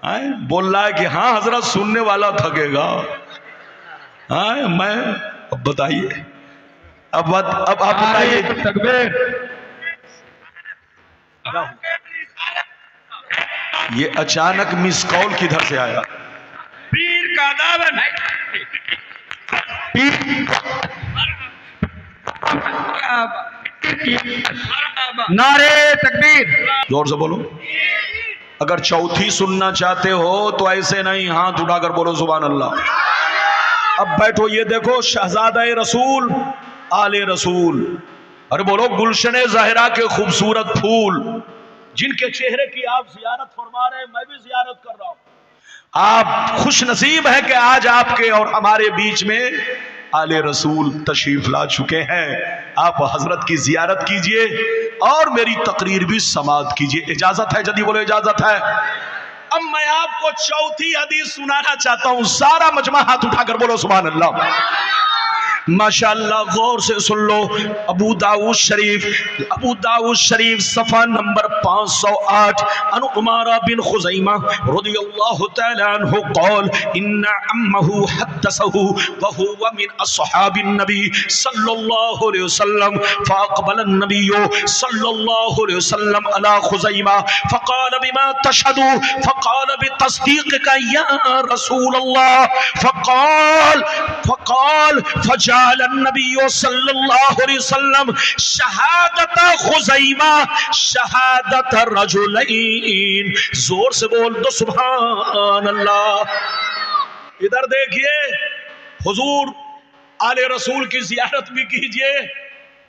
है, बोल रहा है कि हाँ हजरत, सुनने वाला थकेगा। मैं अब बताइए, अब आप बताइए। ये अचानक मिस कॉल किधर से आया? पीर का दामन। नारे तकबीर। जोर से बोलो। अगर चौथी सुनना चाहते हो तो ऐसे नहीं, हाथ उठाकर बोलो सुभान अल्लाह। अब बैठो, ये देखो, शहजादा रसूल, आले रसूल। अरे बोलो, गुलशन ज़ाहिरा के खूबसूरत फूल, जिनके चेहरे की आप जियारत फरमा रहे हैं, मैं भी जियारत कर रहा हूं। आप खुश नसीब है कि आज आपके और हमारे बीच में आले रसूल तशरीफ ला चुके हैं। आप हजरत की जियारत कीजिए और मेरी तकरीर भी समाअत कीजिए। इजाजत है? जल्दी बोलो, इजाजत है? अब मैं आपको चौथी हदीस सुनाना चाहता हूं। सारा मजमा हाथ उठाकर बोलो सुभान अल्लाह। माशाअल्लाह, गौर से सुन लो। अबू दाऊद शरीफ सफ़ा नंबर 508, अन उमारा बिन खुज़ैमा रज़ियल्लाहु तआला अन्हु क़ाल इन्ना अम्महु हद्दसहु व हुवा मिन अस्हाबिन नबी सल्लल्लाहु अलैहि वसल्लम फ़अक़बल अन्नबिय्यु सल्लल्लाहु अलैहि वसल्लम अला खुज़ैमा फ़क़ाल बिमा तशहदु फ़क़ाल बितस्दीक़िका या रसूल अल्लाह फ़क़ाल फजाल नबी सल्लल्लाहु अलैहि वसल्लम शहादत खुज़ैमा शहादत रजुलैन। जोर से बोल दो सुभान अल्लाह। इधर देखिए, हुजूर आले रसूल की जियारत भी कीजिए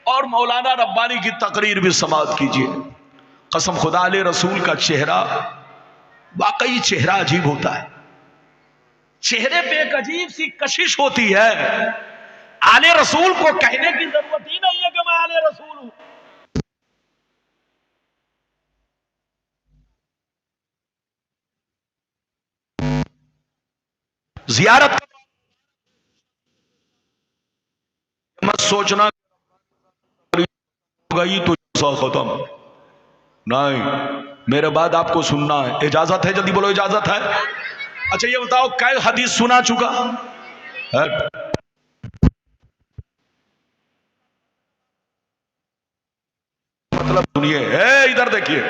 और मौलाना रब्बानी की तकरीर भी समाअत कीजिए। कसम खुदा, आले रसूल का चेहरा वाकई चेहरा अजीब होता है। चेहरे पे एक अजीब सी कशिश होती है। आले रसूल को कहने की जरूरत ही नहीं है कि मैं आले रसूल हूं। जियारत मत सोचना गई तो खत्म नहीं, मेरे बाद आपको सुनना है। इजाजत है? जल्दी बोलो, इजाजत है? अच्छा ये बताओ कई हदीस सुना चुका है? मतलब सुनिए, इधर देखिए,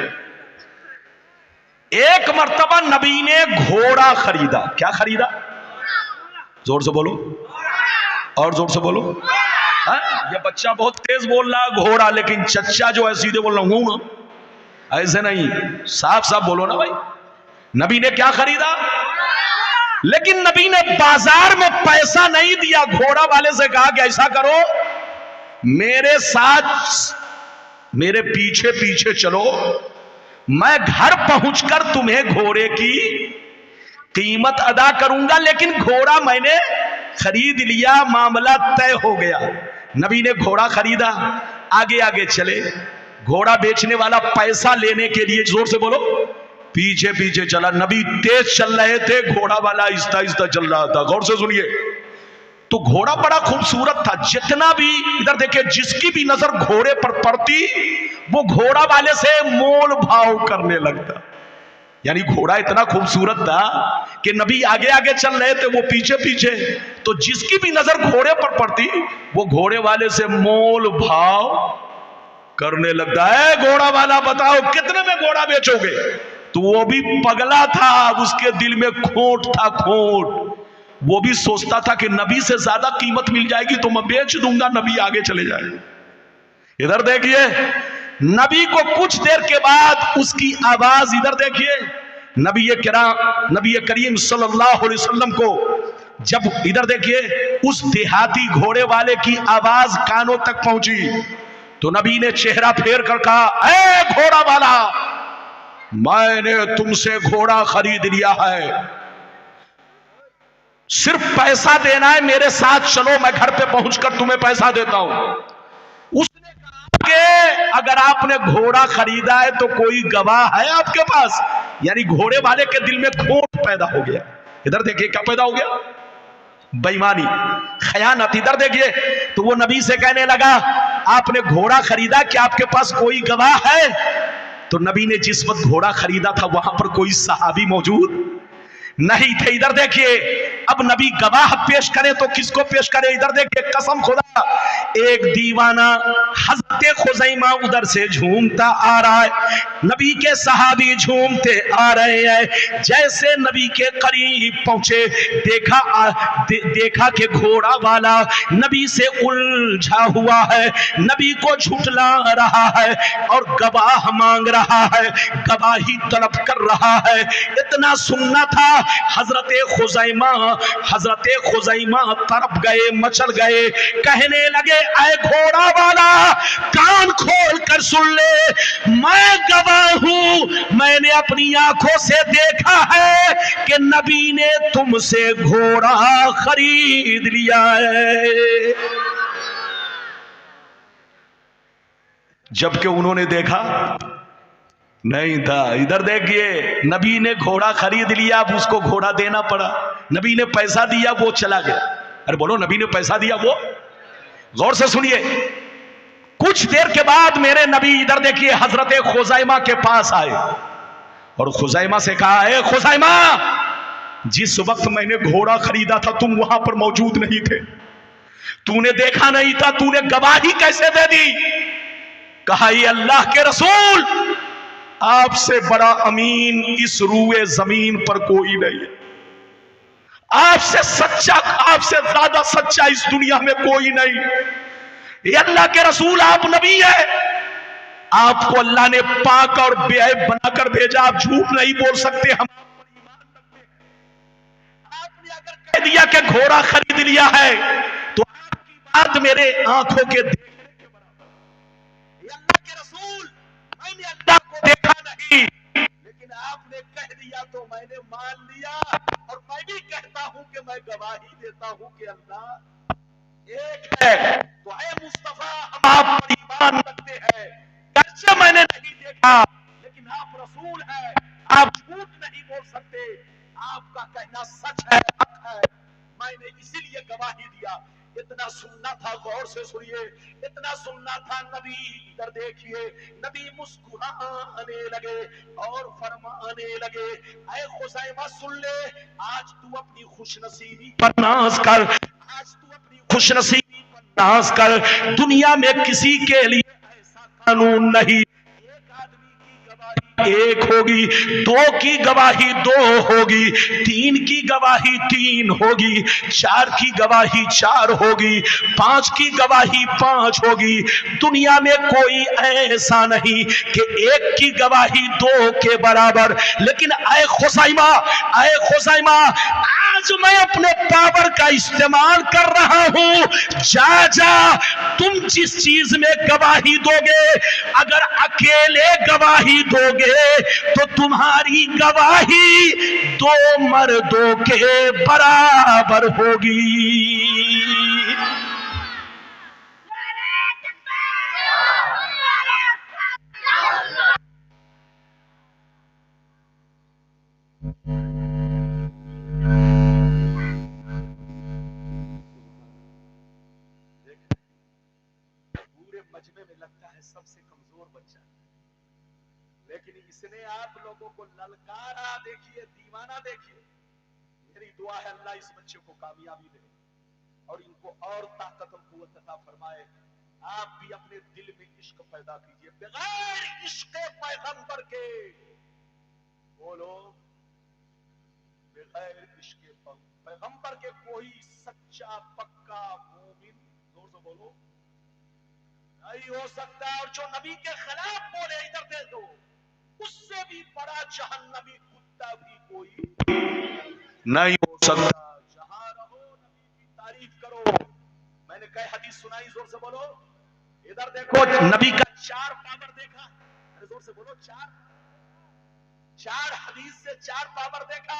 एक मर्तबा नबी ने घोड़ा खरीदा। क्या खरीदा? जोर से बोलो, और जोर से बोलो। ये बच्चा बहुत तेज बोल रहा है घोड़ा, लेकिन चच्चा जो है सीधे बोल रहा हूं ना, ऐसे नहीं, साफ साफ बोलो ना भाई। नबी ने क्या खरीदा? लेकिन नबी ने बाजार में पैसा नहीं दिया, घोड़ा वाले से कहा कि ऐसा करो, मेरे साथ मेरे पीछे पीछे चलो, मैं घर पहुंचकर तुम्हें घोड़े की कीमत अदा करूंगा, लेकिन घोड़ा मैंने खरीद लिया, मामला तय हो गया। नबी ने घोड़ा खरीदा, आगे आगे चले, घोड़ा बेचने वाला पैसा लेने के लिए, जोर से बोलो, पीछे पीछे चला। नबी तेज चल रहे थे, घोड़ा वाला आहिस्ता आहिस्ता चल रहा था। गौर से सुनिए, तो घोड़ा बड़ा खूबसूरत था, जितना भी इधर देखिए, जिसकी भी नजर घोड़े पर पड़ती वो घोड़ा वाले से मोल भाव करने लगता। यानी घोड़ा इतना खूबसूरत था कि नबी आगे आगे चल रहे थे, वो पीछे पीछे, तो जिसकी भी नजर घोड़े पर पड़ती वो घोड़े वाले से मोल भाव करने लगता है। घोड़ा वाला बताओ कितने में घोड़ा बेचोगे? तो वो भी पगला था, उसके दिल में खोट था, खोट। वो भी सोचता था कि नबी से ज्यादा कीमत मिल जाएगी तो मैं बेच दूंगा, नबी आगे चले जाएंगे। इधर देखिए, नबी को कुछ देर के बाद उसकी आवाज, इधर देखिए, नबी करीम सल्लल्लाहु अलैहि वसल्लम को जब, इधर देखिए, उस देहाती घोड़े वाले की आवाज कानों तक पहुंची तो नबी ने चेहरा फेर कर कहा, ऐ घोड़ा वाला, मैंने तुमसे घोड़ा खरीद लिया है, सिर्फ पैसा देना है, मेरे साथ चलो, मैं घर पे पहुंचकर तुम्हें पैसा देता हूं। उसने कहा कि अगर आपने घोड़ा खरीदा है तो कोई गवाह है आपके पास? यानी घोड़े वाले के दिल में खोट पैदा हो गया। इधर देखिए क्या पैदा हो गया? बेईमानी, खयानत। इधर देखिए, तो वो नबी से कहने लगा, आपने घोड़ा खरीदा, क्या आपके पास कोई गवाह है? तो नबी ने जिस वक्त घोड़ा खरीदा था वहां पर कोई सहाबी मौजूद नहीं थे। इधर देखिए, अब नबी गवाह पेश करे तो किसको पेश करे? इधर देखिए, कसम खुदा, एक दीवाना हज़रत खुज़ैमा उधर से झूमता आ रहा है, नबी के सहाबी झूमते आ रहे हैं। जैसे नबी के करीब पहुंचे, देखा कि घोड़ा वाला नबी से उलझा हुआ है, नबी को झुठला रहा है और गवाह मांग रहा है, गवाही तलब कर रहा है। इतना सुनना था, हजरत खुज़ैमा तरफ गए, मचल गए, कहने लगे, ऐ घोड़ा वाला, कान खोल कर सुन ले, मैं गवाह हूं, मैंने अपनी आंखों से देखा है कि नबी ने तुमसे घोड़ा खरीद लिया है। जबकि उन्होंने देखा नहीं था। इधर देखिए, नबी ने घोड़ा खरीद लिया, अब उसको घोड़ा देना पड़ा। नबी ने पैसा दिया, वो चला गया। अरे बोलो, नबी ने पैसा दिया, वो। गौर से सुनिए, कुछ देर के बाद मेरे नबी, इधर देखिए, हजरत खुज़ैमा के पास आए और खुज़ैमा से कहा, है खुज़ैमा, जिस वक्त मैंने घोड़ा खरीदा था तुम वहां पर मौजूद नहीं थे, तूने देखा नहीं था, तूने गवाही कैसे दे दी? कहा, ये अल्लाह के रसूल, आपसे बड़ा अमीन इस रूए जमीन पर कोई नहीं है, आपसे सच्चा, आपसे ज्यादा सच्चा इस दुनिया में कोई नहीं। ये अल्लाह के रसूल, आप नबी है, आपको अल्लाह ने पाक और बेअब बनाकर भेजा, आप झूठ नहीं बोल सकते। हम आपने अगर कह दिया कि घोड़ा खरीद लिया है तो आपकी बात मेरे आंखों के देखने के बराबर। ये अल्लाह के रसूल, मैंने अल्लाह को देखा नहीं, लेकिन आपने कह दिया तो मैंने मान लिया, और मैं भी कहता हूं कि मैं गवाही देता हूं कि अल्लाह एक है। तो ऐ मुस्तफा, हम आप पर ईमान रखते हैं, गर्चे मैंने नहीं देखा, लेकिन आप रसूल हैं, आप झूठ नहीं बोल सकते, आपका कहना सच है, हक है, मैंने इसीलिए गवाही दिया। इतना सुनना था, गौर से सुनिए, इतना सुनना था। नबी इधर देखिए, नबी मुस्कुराने लगे और फरमाने लगे, ऐ खुज़ैमा सुन ले, आज तू अपनी खुशनसीबी पर नाज कर, आज तू अपनी खुशनसीबी पर नाज कर। दुनिया में किसी के लिए ऐसा कानून नहीं, एक आदमी की गवाही एक होगी, दो की गवाही दो होगी, तीन की गवाही तीन होगी, चार की गवाही चार होगी, पांच की गवाही पांच होगी। दुनिया में कोई ऐसा नहीं कि एक की गवाही दो के बराबर। लेकिन ऐ खुज़ैमा, ऐ खुज़ैमा, आज मैं अपने पावर का इस्तेमाल कर रहा हूं। जा जा, तुम जिस चीज में गवाही दोगे, अगर अकेले गवाही दोगे तो तुम्हारी गवाही दो मर्दों के बराबर होगी। पूरे मजमे में लगता है सबसे कमजोर बच्चा, लेकिन इसने आप लोगों को ललकारा। देखिए, दीवाना देखिए। मेरी दुआ है अल्लाह इस बच्चे को कामयाबी दे और इनको और ताकत और कुव्वत अता फरमाए। आप भी अपने दिल में इश्क पैदा कीजिए, बगैर इश्क पैगंबर के। बोलो, बगैर इश्क पैगंबर के कोई सच्चा पक्का मोमिन, जोर से बोलो, नहीं हो सकता। और जो नबी के खिलाफ बोले, इधर दे दो, उससे भी बड़ा जहन्नमी कुत्ता भी कोई नहीं हो सकता। जहां रहो नबी की तारीफ करो। मैंने कई हदीस सुनाई, जोर से बोलो, इधर देखो। नबी का चार पावर देखा, अरे जोर से बोलो, चार हदीस से चार पावर देखा।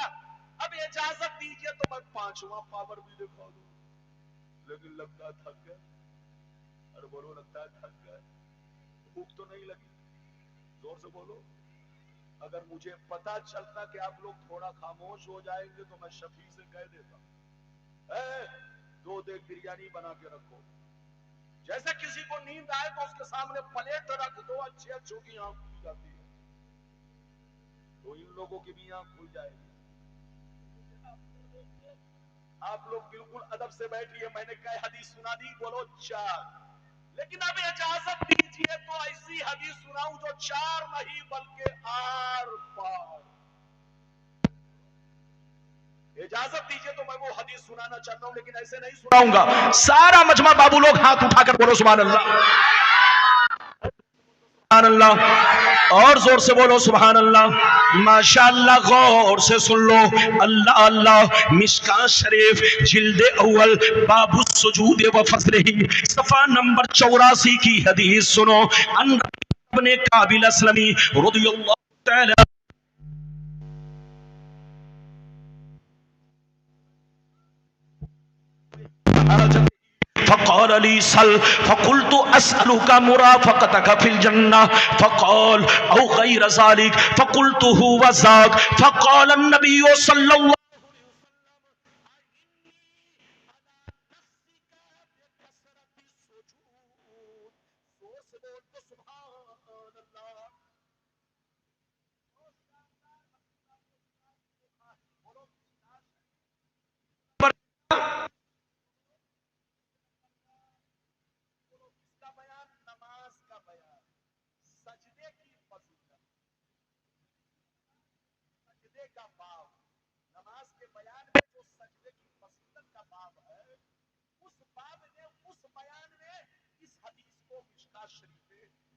अब इजाजत दीजिए तो मैं पांचवा पावर भी दिखा दूं, लेकिन लगता थक गया। अरे बोलो, लगता है थक गए। भूख तो नहीं लगी, जोर से बोलो। अगर मुझे पता चलता कि आप लोग थोड़ा खामोश हो जाएंगे तो मैं शफी से कह देता, दो देग बिरयानी बना के रखो। जैसे किसी को नींद आए तो उसके सामने प्लेट रख दो, अच्छे अच्छों की आंख खुल जाती है, तो इन लोगों की भी आंख खुल जाएगी। आप लोग बिल्कुल अदब से बैठिए। मैंने कई हदीस सुना दी, बोलो चार। लेकिन अब इजाजत दीजिए तो ऐसी हदीस सुनाऊं जो चार नहीं बल्कि आर पार। इजाजत दीजिए तो मैं वो हदीस सुनाना चाहता हूं, लेकिन ऐसे नहीं सुनाऊंगा। सारा मजमा बाबू लोग हाथ उठाकर बोलो सुभान अल्लाह, सुभान अल्लाह, और जोर से बोलो सुभान अल्लाह, माशाअल्लाह। गौर से सुन लो, अल्लाह अल्लाह। मिशकात शरीफ जिल्दे अव्वल बाबु सुजूद व फजलही, सफा नंबर 84 की हदीस सुनो। अपने काबिल अस्लमी रदियल्लाहु तआला फ़क़ाल अली सल फ़क़ुल्तु अस्अलुका मुराफ़क़तक फ़िल जन्नह फ़क़ाल औ ग़ैर ज़ालिक फ़क़ुल्तु हुवा ज़ाक फ़क़ाल अन्नबी सल्लल्लाहु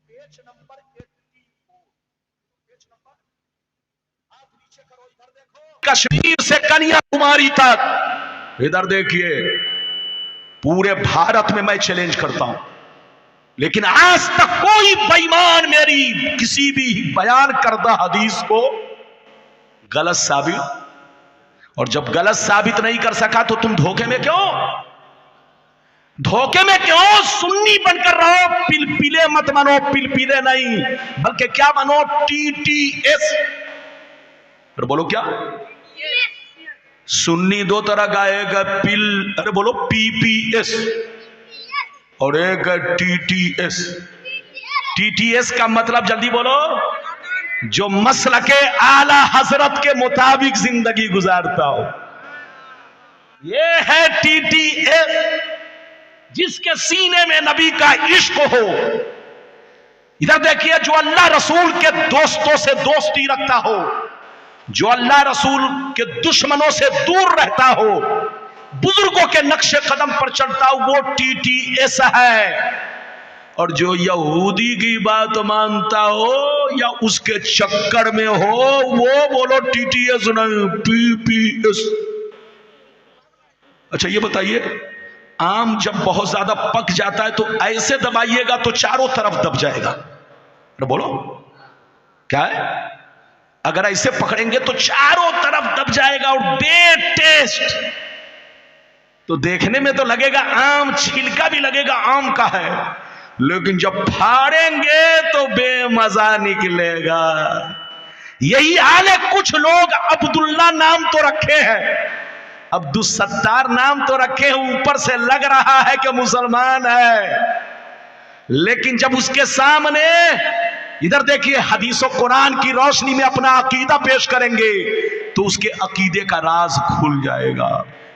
पेज नंबर 84, पेज नंबर, आप नीचे करो, इधर देखो। कश्मीर से कन्याकुमारी तक, इधर देखिए, पूरे भारत में मैं चैलेंज करता हूं, लेकिन आज तक कोई बेईमान मेरी किसी भी बयान करदा हदीस को गलत साबित, और जब गलत साबित नहीं कर सका तो तुम धोखे में क्यों, धोखे में क्यों सुन्नी बनकर रहो। पिलपिले मत बनो, पिलपिले नहीं बल्कि क्या बनो, TTS। बोलो क्या, सुन्नी दो तरह का, एक है अरे बोलो PPS और एक है TTS। TTS का मतलब जल्दी बोलो, जो मसलके आला हजरत के मुताबिक जिंदगी गुजारता हो, ये है TTS, जिसके सीने में नबी का इश्क हो। इधर देखिए, जो अल्लाह रसूल के दोस्तों से दोस्ती रखता हो, जो अल्लाह रसूल के दुश्मनों से दूर रहता हो, बुजुर्गों के नक्शे कदम पर चलता हो, वो TTS है। और जो यहूदी की बात मानता हो या उसके चक्कर में हो, वो बोलो TTS नहीं, PPS। अच्छा ये बताइए, आम जब बहुत ज्यादा पक जाता है तो ऐसे दबाइएगा तो चारों तरफ दब जाएगा। अरे बोलो क्या है, अगर ऐसे पकड़ेंगे तो चारों तरफ दब जाएगा और बे टेस्ट। तो देखने में तो लगेगा आम, छिलका भी लगेगा आम का है, लेकिन जब फाड़ेंगे तो बेमजा निकलेगा। यही हाल है, कुछ लोग अब्दुल्ला नाम तो रखे हैं, अब्दुलसत्तार नाम तो रखे हैं, ऊपर से लग रहा है कि मुसलमान है, लेकिन जब उसके सामने इधर देखिए हदीसों कुरान की रोशनी में अपना अकीदा पेश करेंगे तो उसके अकीदे का राज खुल जाएगा।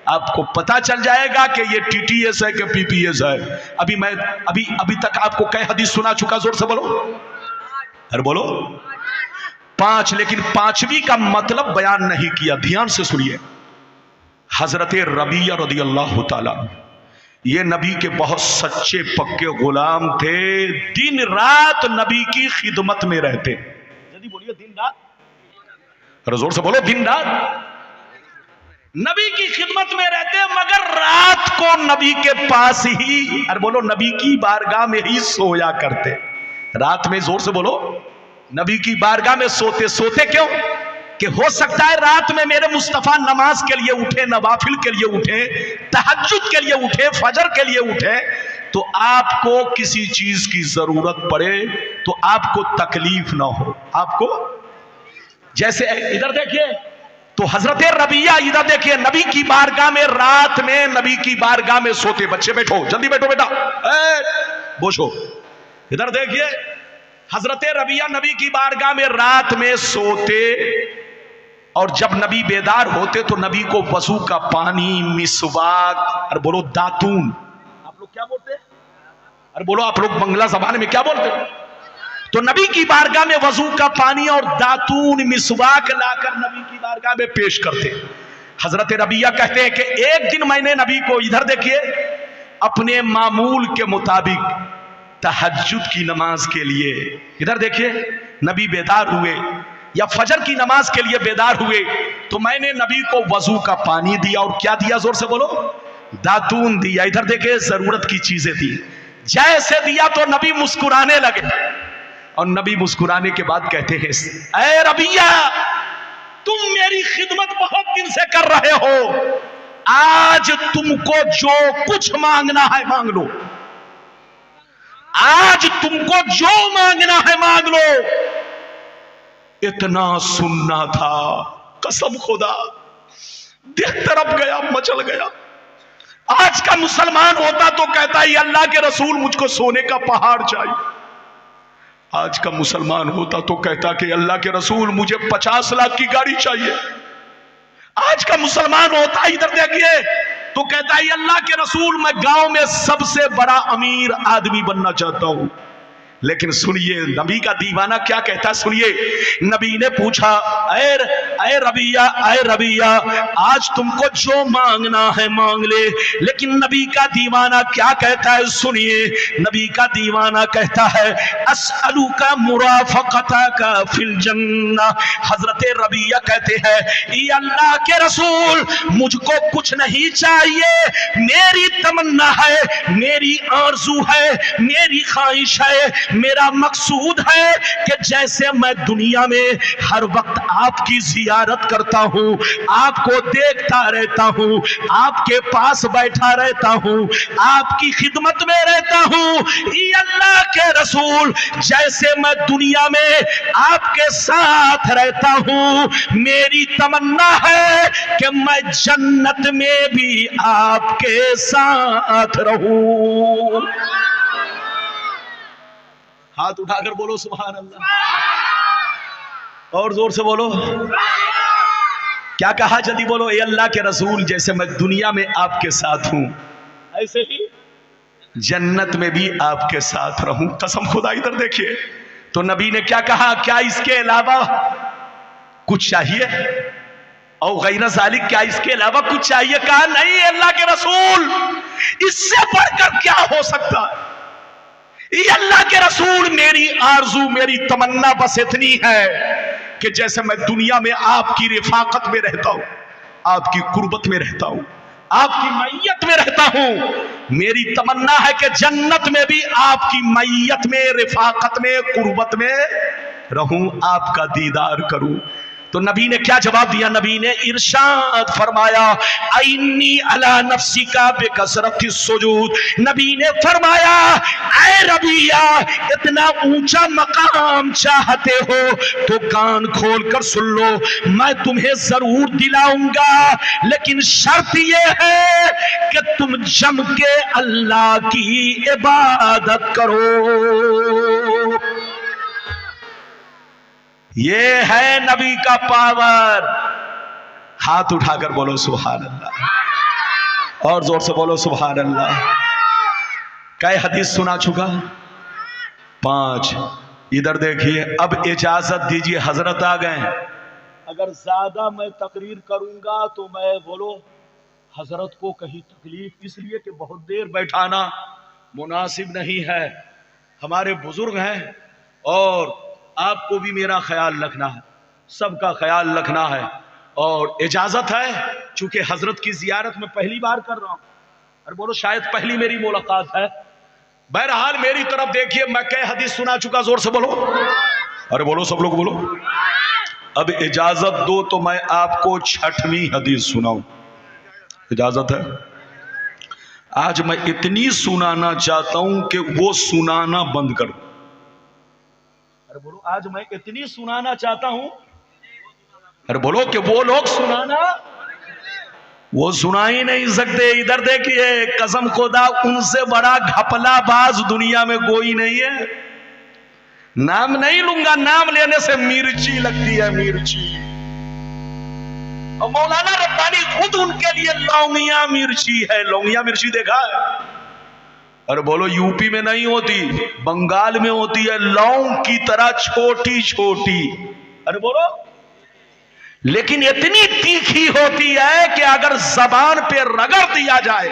आपको पता चल जाएगा कि ये TTS है कि PPS है। अभी तक आपको कई हदीस सुना चुका, जोर से बोलो, अरे बोलो 5, लेकिन 5वीं का मतलब बयान नहीं किया। ध्यान से सुनिए, हजरत रबिया रदियल्लाहु ताला, ये नबी के बहुत सच्चे पक्के गुलाम थे, दिन रात नबी की खिदमत में रहते। जल्दी बोलिए, दिन रात, अरे जोर से बोलो, दिन रात नबी की खिदमत में रहते, मगर रात को नबी के पास ही, अरे बोलो, नबी की बारगाह में ही सोया करते। रात में, जोर से बोलो, नबी की बारगाह में सोते क्यों? कि हो सकता है रात में मेरे मुस्तफा नमाज के लिए उठे, नवाफिल के लिए उठे, तहज्जुद के लिए उठे, फजर के लिए उठे, तो आपको किसी चीज की जरूरत पड़े तो आपको तकलीफ ना हो। आपको जैसे इधर देखिए, तो हजरत रबिया इधर देखिए, नबी की बारगाह में, रात में नबी की बारगाह में सोते। बच्चे बैठो, जल्दी बैठो बेटा, बोशो। इधर देखिए, हजरत रबिया नबी की बारगाह में रात में सोते, और जब नबी बेदार होते तो नबी को वजू का पानी, मिसवाक, और बोलो दातून, आप लोग क्या बोलते हैं, अरे बोलो आप लोग बंगला जबान में क्या बोलते हैं? तो नबी की बारगाह में वजू का पानी और दातून, मिसवाक लाकर नबी की बारगाह में पेश करते। हजरत रबिया कहते हैं कि एक दिन मैंने नबी को, इधर देखिए, अपने मामूल के मुताबिक तहज्जुद की नमाज के लिए, इधर देखिए, नबी बेदार हुए या फजर की नमाज के लिए बेदार हुए, तो मैंने नबी को वजू का पानी दिया, और क्या दिया, जोर से बोलो, दातून दिया। इधर देखिए, जरूरत की चीजें दी। जैसे दिया तो नबी मुस्कुराने लगे, और नबी मुस्कुराने के बाद कहते हैं, ऐ रबिया, तुम मेरी खिदमत बहुत दिन से कर रहे हो, आज तुमको जो कुछ मांगना है मांग लो, आज तुमको जो मांगना है मांग लो। इतना सुनना था, कसम खुदा, दिल तरफ गया, मचल गया। आज का मुसलमान होता तो कहता है अल्लाह के रसूल, मुझको सोने का पहाड़ चाहिए। आज का मुसलमान होता तो कहता कि अल्लाह के रसूल, मुझे 50 लाख की गाड़ी चाहिए। आज का मुसलमान होता, इधर देखिए, तो कहता है अल्लाह के रसूल, मैं गांव में सबसे बड़ा अमीर आदमी बनना चाहता हूं। लेकिन सुनिए नबी का दीवाना क्या कहता है, सुनिए। नबी ने पूछा, ऐ रबिया, आज तुमको जो मांगना है मांग ले। लेकिन नबी का दीवाना क्या कहता है, सुनिए। नबी का दीवाना कहता है, अस्अलुका मुराफक़तका फिल जन्ना। हजरत रबिया कहते हैं, ये अल्लाह के रसूल, मुझको कुछ नहीं चाहिए, मेरी तमन्ना है, मेरी आरज़ू है, मेरी ख्वाहिश है, मेरा मकसूद है कि जैसे मैं दुनिया में हर वक्त आपकी जियारत करता हूँ, आपको देखता रहता हूँ, आपके पास बैठा रहता हूँ, आपकी खिदमत में रहता हूँ, ये अल्लाह के रसूल जैसे मैं दुनिया में आपके साथ रहता हूँ, मेरी तमन्ना है कि मैं जन्नत में भी आपके साथ रहूं। हाथ उठाकर बोलो सुभान अल्लाह, और जोर से बोलो। क्या कहा? जल्दी बोलो। ए अल्लाह के रसूल जैसे मैं दुनिया में आपके साथ हूं, ऐसे ही जन्नत में भी आपके साथ रहूं। कसम खुदा। इधर देखिए तो नबी ने क्या कहा? क्या इसके अलावा कुछ चाहिए? और गैर ज़ालिक, क्या इसके अलावा कुछ चाहिए? कहा नहीं अल्लाह के रसूल, इससे बढ़कर क्या हो सकता है? ये अल्लाह के रसूल मेरी आरजू, मेरी तमन्ना बस इतनी है कि जैसे मैं दुनिया में आपकी रिफाकत में रहता हूं, आपकी कुर्बत में रहता हूं, आपकी मैयत में रहता हूं, मेरी तमन्ना है कि जन्नत में भी आपकी मैयत में, रिफाकत में, कुर्बत में रहूं, आपका दीदार करूं। तो नबी ने क्या जवाब दिया? नबी ने इरशाद फरमाया, आइन्नी अला नफ्सी का बेकसरत सुजूद। नबी ने फरमाया, ऐ रबिया, इतना ऊंचा मकाम चाहते हो तो कान खोल कर सुन लो, मैं तुम्हें जरूर दिलाऊंगा, लेकिन शर्त यह है कि तुम जम के अल्लाह की इबादत करो। ये है नबी का पावर। हाथ उठाकर बोलो सुभान अल्लाह, और जोर से बोलो सुभान अल्लाह। कई हदीस सुना चुका? 5। इधर देखिए, अब इजाजत दीजिए, हजरत आ गए। अगर ज्यादा मैं तकरीर करूंगा तो मैं बोलो हजरत को कहीं तकलीफ, इसलिए कि बहुत देर बैठाना मुनासिब नहीं है। हमारे बुजुर्ग हैं और आपको भी मेरा ख्याल रखना है, सबका ख्याल रखना है, और इजाजत है चूंकि हजरत की जियारत में पहली बार कर रहा हूं, और बोलो शायद पहली मेरी मुलाकात है। बहरहाल मेरी तरफ देखिए, मैं कई हदीस सुना चुका, जोर से बोलो, अरे बोलो सब लोग बोलो। अब इजाजत दो तो मैं आपको 6वीं हदीस सुनाऊं, इजाजत है? आज मैं इतनी सुनाना चाहता हूं कि वो सुनाना बंद कर। अरे बोलो, आज मैं इतनी सुनाना चाहता हूं, अरे बोलो कि वो लोग सुनाना, वो सुना ही नहीं सकते। इधर देखिए, कसम खुदा उनसे बड़ा घपलाबाज दुनिया में कोई नहीं है। नाम नहीं लूंगा, नाम लेने से मिर्ची लगती है, मिर्ची। और मौलाना रब्बानी खुद उनके लिए लौंगिया मिर्ची है। लौंगिया मिर्ची देखा है? अरे बोलो, यूपी में नहीं होती, बंगाल में होती है, लौंग की तरह छोटी छोटी। अरे बोलो, लेकिन इतनी तीखी होती है कि अगर जबान पे रगड़ दिया जाए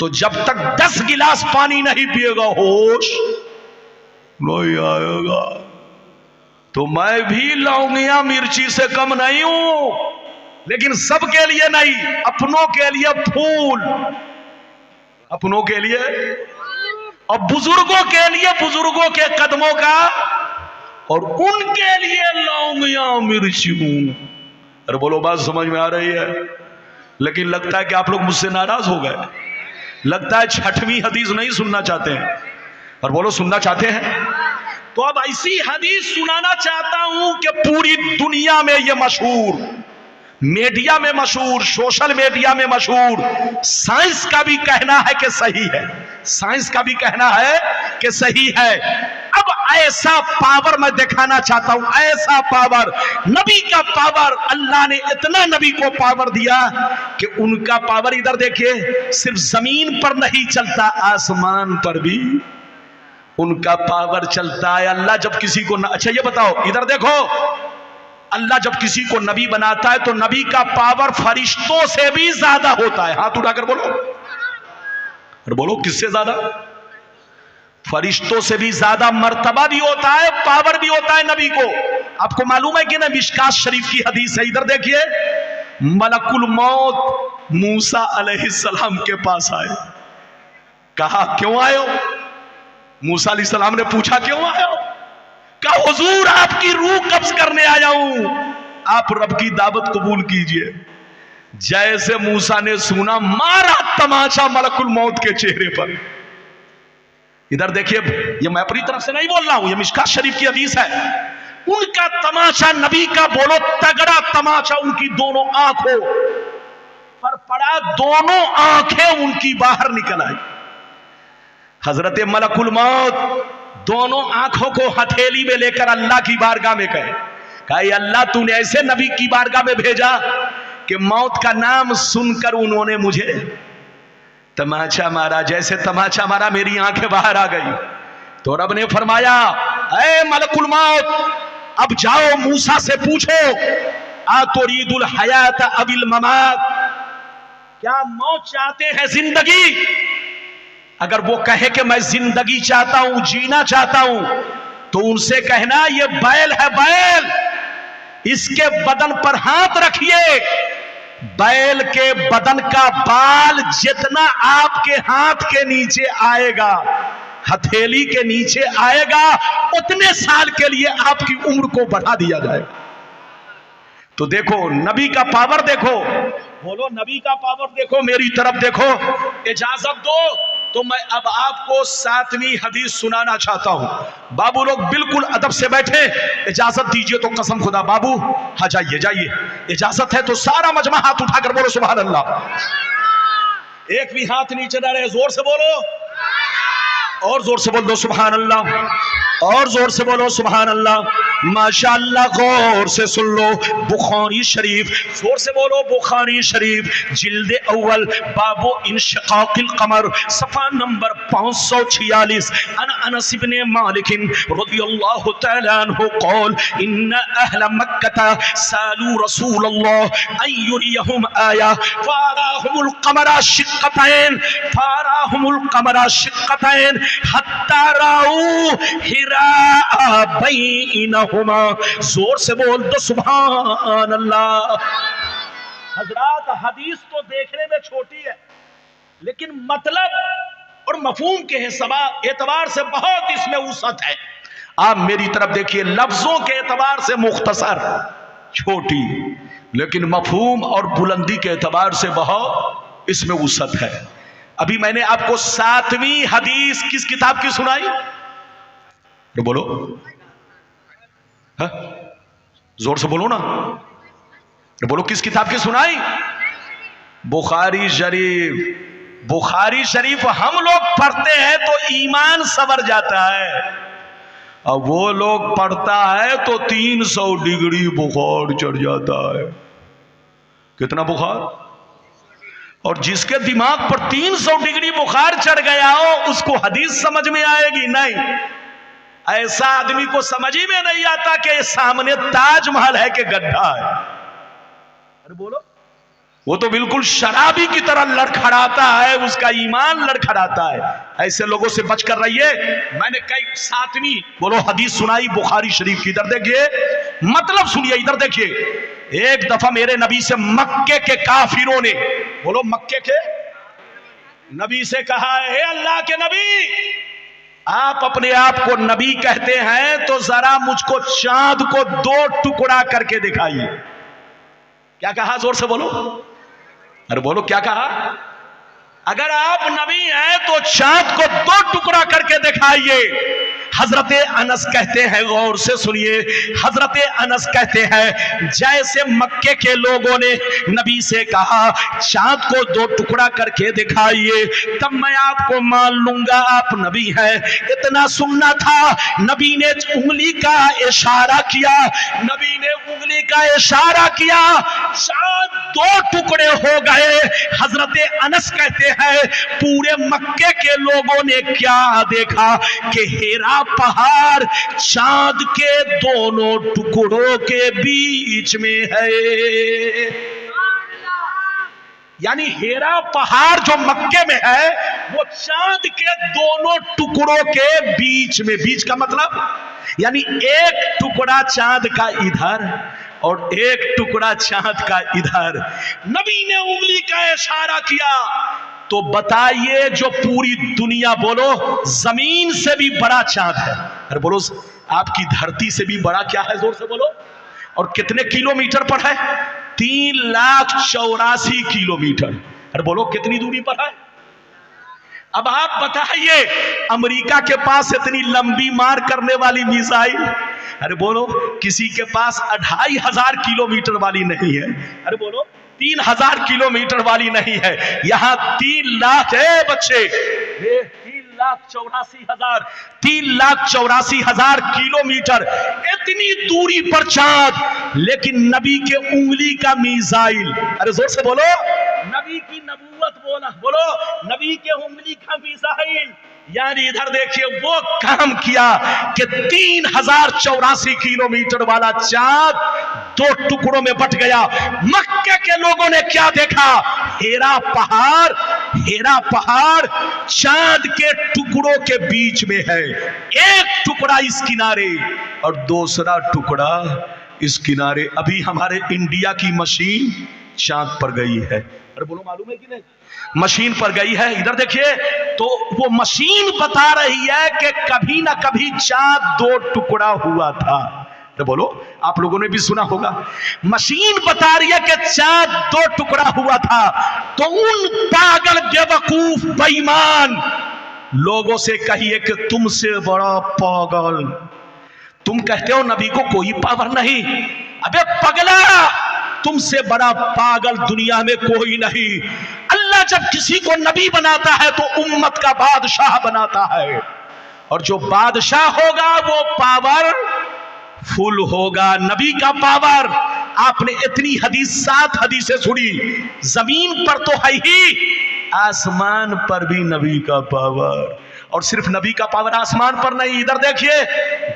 तो जब तक 10 गिलास पानी नहीं पिएगा होश नहीं आएगा। तो मैं भी लौंगिया मिर्ची से कम नहीं हूं, लेकिन सबके लिए नहीं, अपनों के लिए फूल, अपनों के लिए और बुजुर्गों के लिए, बुजुर्गों के कदमों का, और उनके लिए लौंगिया मिर्ची हूं। अरे बोलो, बात समझ में आ रही है? लेकिन लगता है कि आप लोग मुझसे नाराज हो गए, लगता है 6वीं हदीस नहीं सुनना चाहते हैं। और बोलो, सुनना चाहते हैं? तो अब ऐसी हदीस सुनाना चाहता हूं कि पूरी दुनिया में ये मशहूर, मीडिया में मशहूर, सोशल मीडिया में मशहूर, साइंस का भी कहना है कि सही है, साइंस का भी कहना है कि सही है। अब ऐसा पावर मैं दिखाना चाहता हूं, ऐसा पावर, नबी का पावर। अल्लाह ने इतना नबी को पावर दिया कि उनका पावर, इधर देखिए, सिर्फ जमीन पर नहीं चलता, आसमान पर भी उनका पावर चलता है। अल्लाह जब किसी को अच्छा ये बताओ, इधर देखो, अल्लाह जब किसी को नबी बनाता है तो नबी का पावर फरिश्तों से भी ज्यादा होता है। हाथ उठाकर बोलो, और बोलो किससे ज्यादा? फरिश्तों से भी ज्यादा मर्तबा भी होता है, पावर भी होता है नबी को। आपको मालूम है कि ना, मिशकात शरीफ की हदीस है, इधर देखिए, मलकुल मौत मूसा अलैहिस्सलाम के पास आए। कहा क्यों आए हो? मूसा अलैहिस्सलाम ने पूछा क्यों आए हो? कहा हुजूर आपकी रूह कब्ज करने आया हूं, आप रब की दावत कबूल कीजिए। जैसे मूसा ने सुना, मारा तमाचा मलकुल मौत के चेहरे पर। इधर देखिए, ये मैं अपनी तरफ से नहीं बोल रहा हूं, ये मिशकात शरीफ की हदीस है। उनका तमाचा, नबी का बोलो तगड़ा तमाचा, उनकी दोनों आंखों पर पड़ा, दोनों आंखें उनकी बाहर निकल आई। हजरत मलकुल मौत दोनों आंखों को हथेली में लेकर अल्लाह की बारगाह में कहा अल्लाह तूने ऐसे नबी की बारगाह में भेजा कि मौत का नाम सुनकर उन्होंने मुझे तमाचा मारा। जैसे तमाचा मारा मेरी आंखें बाहर आ गई। तो रब ने फरमाया, ऐ मलकुल मौत, अब जाओ मूसा से पूछो, आतुरीदुल हयात अबिल ममात, क्या मौत चाहते हैं जिंदगी? अगर वो कहे कि मैं जिंदगी चाहता हूं, जीना चाहता हूं, तो उनसे कहना ये बैल है, बैल, इसके बदन पर हाथ रखिए। बैल के बदन का बाल जितना आपके हाथ के नीचे आएगा, हथेली के नीचे आएगा, उतने साल के लिए आपकी उम्र को बढ़ा दिया जाएगा। तो देखो नबी का पावर, देखो, बोलो नबी का पावर देखो, मेरी तरफ देखो। इजाजत दो तो मैं अब आपको 7वीं हदीस सुनाना चाहता हूं। बाबू लोग बिल्कुल अदब से बैठे, इजाजत दीजिए तो कसम खुदा। बाबू हाँ जाइए जाइए, इजाजत है तो सारा मजमा हाथ उठाकर बोलो सुभान अल्लाह। एक भी हाथ नीचे ना रहे, जोर से बोलो, और जोर से बोल दो सुभान अल्लाह, और जोर से बोलो सुभान अल्लाह। माशाअल्लाह, गौर से सुन लो, बुखारी शरीफ, जोर से बोलो बुखारी शरीफ, जिल्द अव्वल, बाबो इंशिकाकिल कमर, सफा नंबर 546। अनस इब्ने मालिक रज़ियल्लाहु तआला अन्हु क़ाल इन्ना अहल मक्का सालू रसूलल्लाह अय्युरियहुम आया फाराहुमुल कमरा शिक्कतैन, फाराहुमुल कमरा शिक्कतैन हत्ता राऊ हिरा बैनहुमा। जोर से बोल दो सुभान अल्लाह। हजरात, हदीस तो देखने में छोटी है, लेकिन मतलब और मफहूम के एतबार से बहुत इसमें वसअत है। आप मेरी तरफ देखिए, लफ्जों के एतबार से मुख्तसर, छोटी, लेकिन मफहूम और बुलंदी के एतबार से बहुत इसमें वसअत है। अभी मैंने आपको 7वीं हदीस किस किताब की सुनाई? तो बोलो हा? जोर से बोलो ना, तो बोलो किस किताब की सुनाई? बुखारी शरीफ। बुखारी शरीफ हम लोग पढ़ते हैं तो ईमान सवर जाता है, अब वो लोग पढ़ता है तो 300 डिग्री बुखार चढ़ जाता है। कितना बुखार? और जिसके दिमाग पर 300 डिग्री बुखार चढ़ गया हो उसको हदीस समझ में आएगी? नहीं। ऐसा आदमी को समझ ही में नहीं आता कि सामने ताजमहल है कि गड्ढा है। अरे बोलो, वो तो बिल्कुल शराबी की तरह लड़खड़ाता है, उसका ईमान लड़खड़ाता है। ऐसे लोगों से बचकर रहिए। मैंने कई 7वीं बोलो हदीस सुनाई बुखारी शरीफ की। इधर देखिए, मतलब सुनिए, इधर देखिए। एक दफा मेरे नबी से मक्के के काफिरों ने, बोलो मक्के के नबी से कहा, हे अल्लाह के नबी, आप अपने आप को नबी कहते हैं तो जरा मुझको चांद को 2 टुकड़ा करके दिखाइए। क्या कहा? जोर से बोलो, अरे बोलो क्या कहा? अगर आप नबी हैं तो चांद को 2 टुकड़ा करके दिखाइए। हजरत अनस कहते हैं, गौर से सुनिए, हजरत अनस कहते हैं जैसे मक्के के लोगों ने नबी से कहा चांद को 2 टुकड़ा करके दिखाइए, तब मैं आपको मान लूंगा आप नबी हैं। इतना सुनना था, नबी ने उंगली का इशारा किया, नबी ने उंगली का इशारा किया, चांद 2 टुकड़े हो गए। हजरत अनस कहते हैं पूरे मक्के के लोगों ने क्या देखा कि हेरा पहाड़ चांद के दोनों टुकड़ों के बीच में है। यानी हेरा पहाड़ जो मक्के में है वो चांद के दोनों टुकड़ों के बीच में। बीच का मतलब यानी एक टुकड़ा चांद का इधर और एक टुकड़ा चांद का इधर। नबी ने उंगली का इशारा किया, तो बताइए जो पूरी दुनिया, बोलो, जमीन से भी बड़ा चांद है। अरे बोलो, आपकी धरती से भी बड़ा क्या है, जोर से बोलो। और कितने किलोमीटर पर है? 3,84,000 किलोमीटर। अरे बोलो कितनी दूरी पर है? अब आप बताइए, अमेरिका के पास इतनी लंबी मार करने वाली मिसाइल, अरे बोलो, किसी के पास 2,500 किलोमीटर वाली नहीं है। अरे बोलो 3,000 किलोमीटर वाली नहीं है। यहां 3 लाख है बच्चे, 3,84,000 किलोमीटर, इतनी दूरी पर चांद, लेकिन नबी के उंगली का मिसाइल। अरे जोर से बोलो, नबी की नबूवत बोला, बोलो, नबी के उंगली का मिसाइल। यानी इधर देखिए वो काम किया कि 3,084 किलोमीटर वाला चांद 2 टुकड़ों में बट गया। मक्के के लोगों ने क्या देखा? हेरा पहाड़ चांद के टुकड़ों के बीच में है। एक टुकड़ा इस किनारे और दूसरा टुकड़ा इस किनारे। अभी हमारे इंडिया की मशीन चांद पर गई है। अरे बोलो, मालूम है कि नहीं? मशीन पर गई है। इधर देखिए, तो वो मशीन बता रही है कि कभी ना कभी चांद 2 टुकड़ा हुआ था। तो बोलो, आप लोगों ने भी सुना होगा, मशीन बता रही है कि चांद 2 टुकड़ा हुआ था। तो उन पागल, बेवकूफ, बेईमान लोगों से कहिए कि तुमसे बड़ा पागल, तुम कहते हो नबी को कोई पावर नहीं। अबे पगला, तुमसे बड़ा पागल दुनिया में कोई नहीं। अल्लाह जब किसी को नबी बनाता है तो उम्मत का बादशाह बनाता है, और जो बादशाह होगा वो पावर फुल होगा। नबी का पावर, आपने इतनी हदीस, 7 हदीसें सुनी। जमीन पर तो है ही, आसमान पर भी नबी का पावर। और सिर्फ नबी का पावर आसमान पर नहीं, इधर देखिए,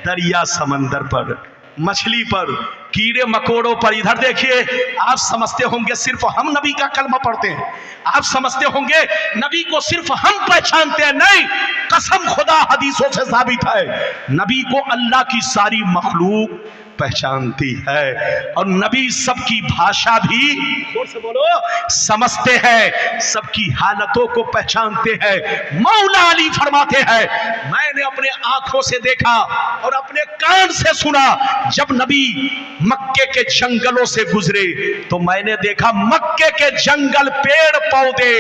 दरिया समंदर पर, मछली पर, कीड़े मकोड़ों पर। इधर देखिए, आप समझते होंगे सिर्फ हम नबी का कलमा पढ़ते हैं, आप समझते होंगे नबी को सिर्फ हम पहचानते हैं। नहीं, कसम खुदा हदीसों से साबित है, नबी को अल्लाह की सारी मखलूक पहचानती है। और नबी सबकी भाषा भी, जोर से बोलो, समझते हैं, सबकी हालतों को पहचानते हैं। मौला अली फरमाते हैं, मैंने अपने आंखों से देखा और अपने कान से सुना, जब नबी मक्के के जंगलों से गुजरे तो मैंने देखा मक्के के जंगल, पेड़ पौधे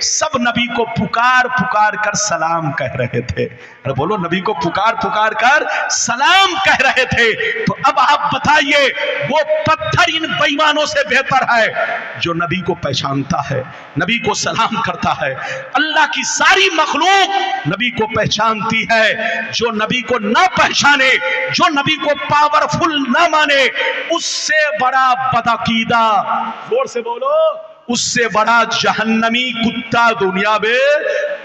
सब नबी को पुकार पुकार कर सलाम कह रहे थे। अरे बोलो, नबी को पुकार पुकार कर सलाम कह रहे थे। तो अब आप बताइए, वो पत्थर इन बेईमानों से बेहतर है जो नबी को पहचानता है, नबी को सलाम करता है। अल्लाह की सारी मखलूक नबी को पहचानती है। जो नबी को ना पहचाने, जो नबी को पावरफुल ना माने, उससे बड़ा बदअकीदा, जोर से बोलो, उससे बड़ा जहन्नमी कुत्ता दुनिया में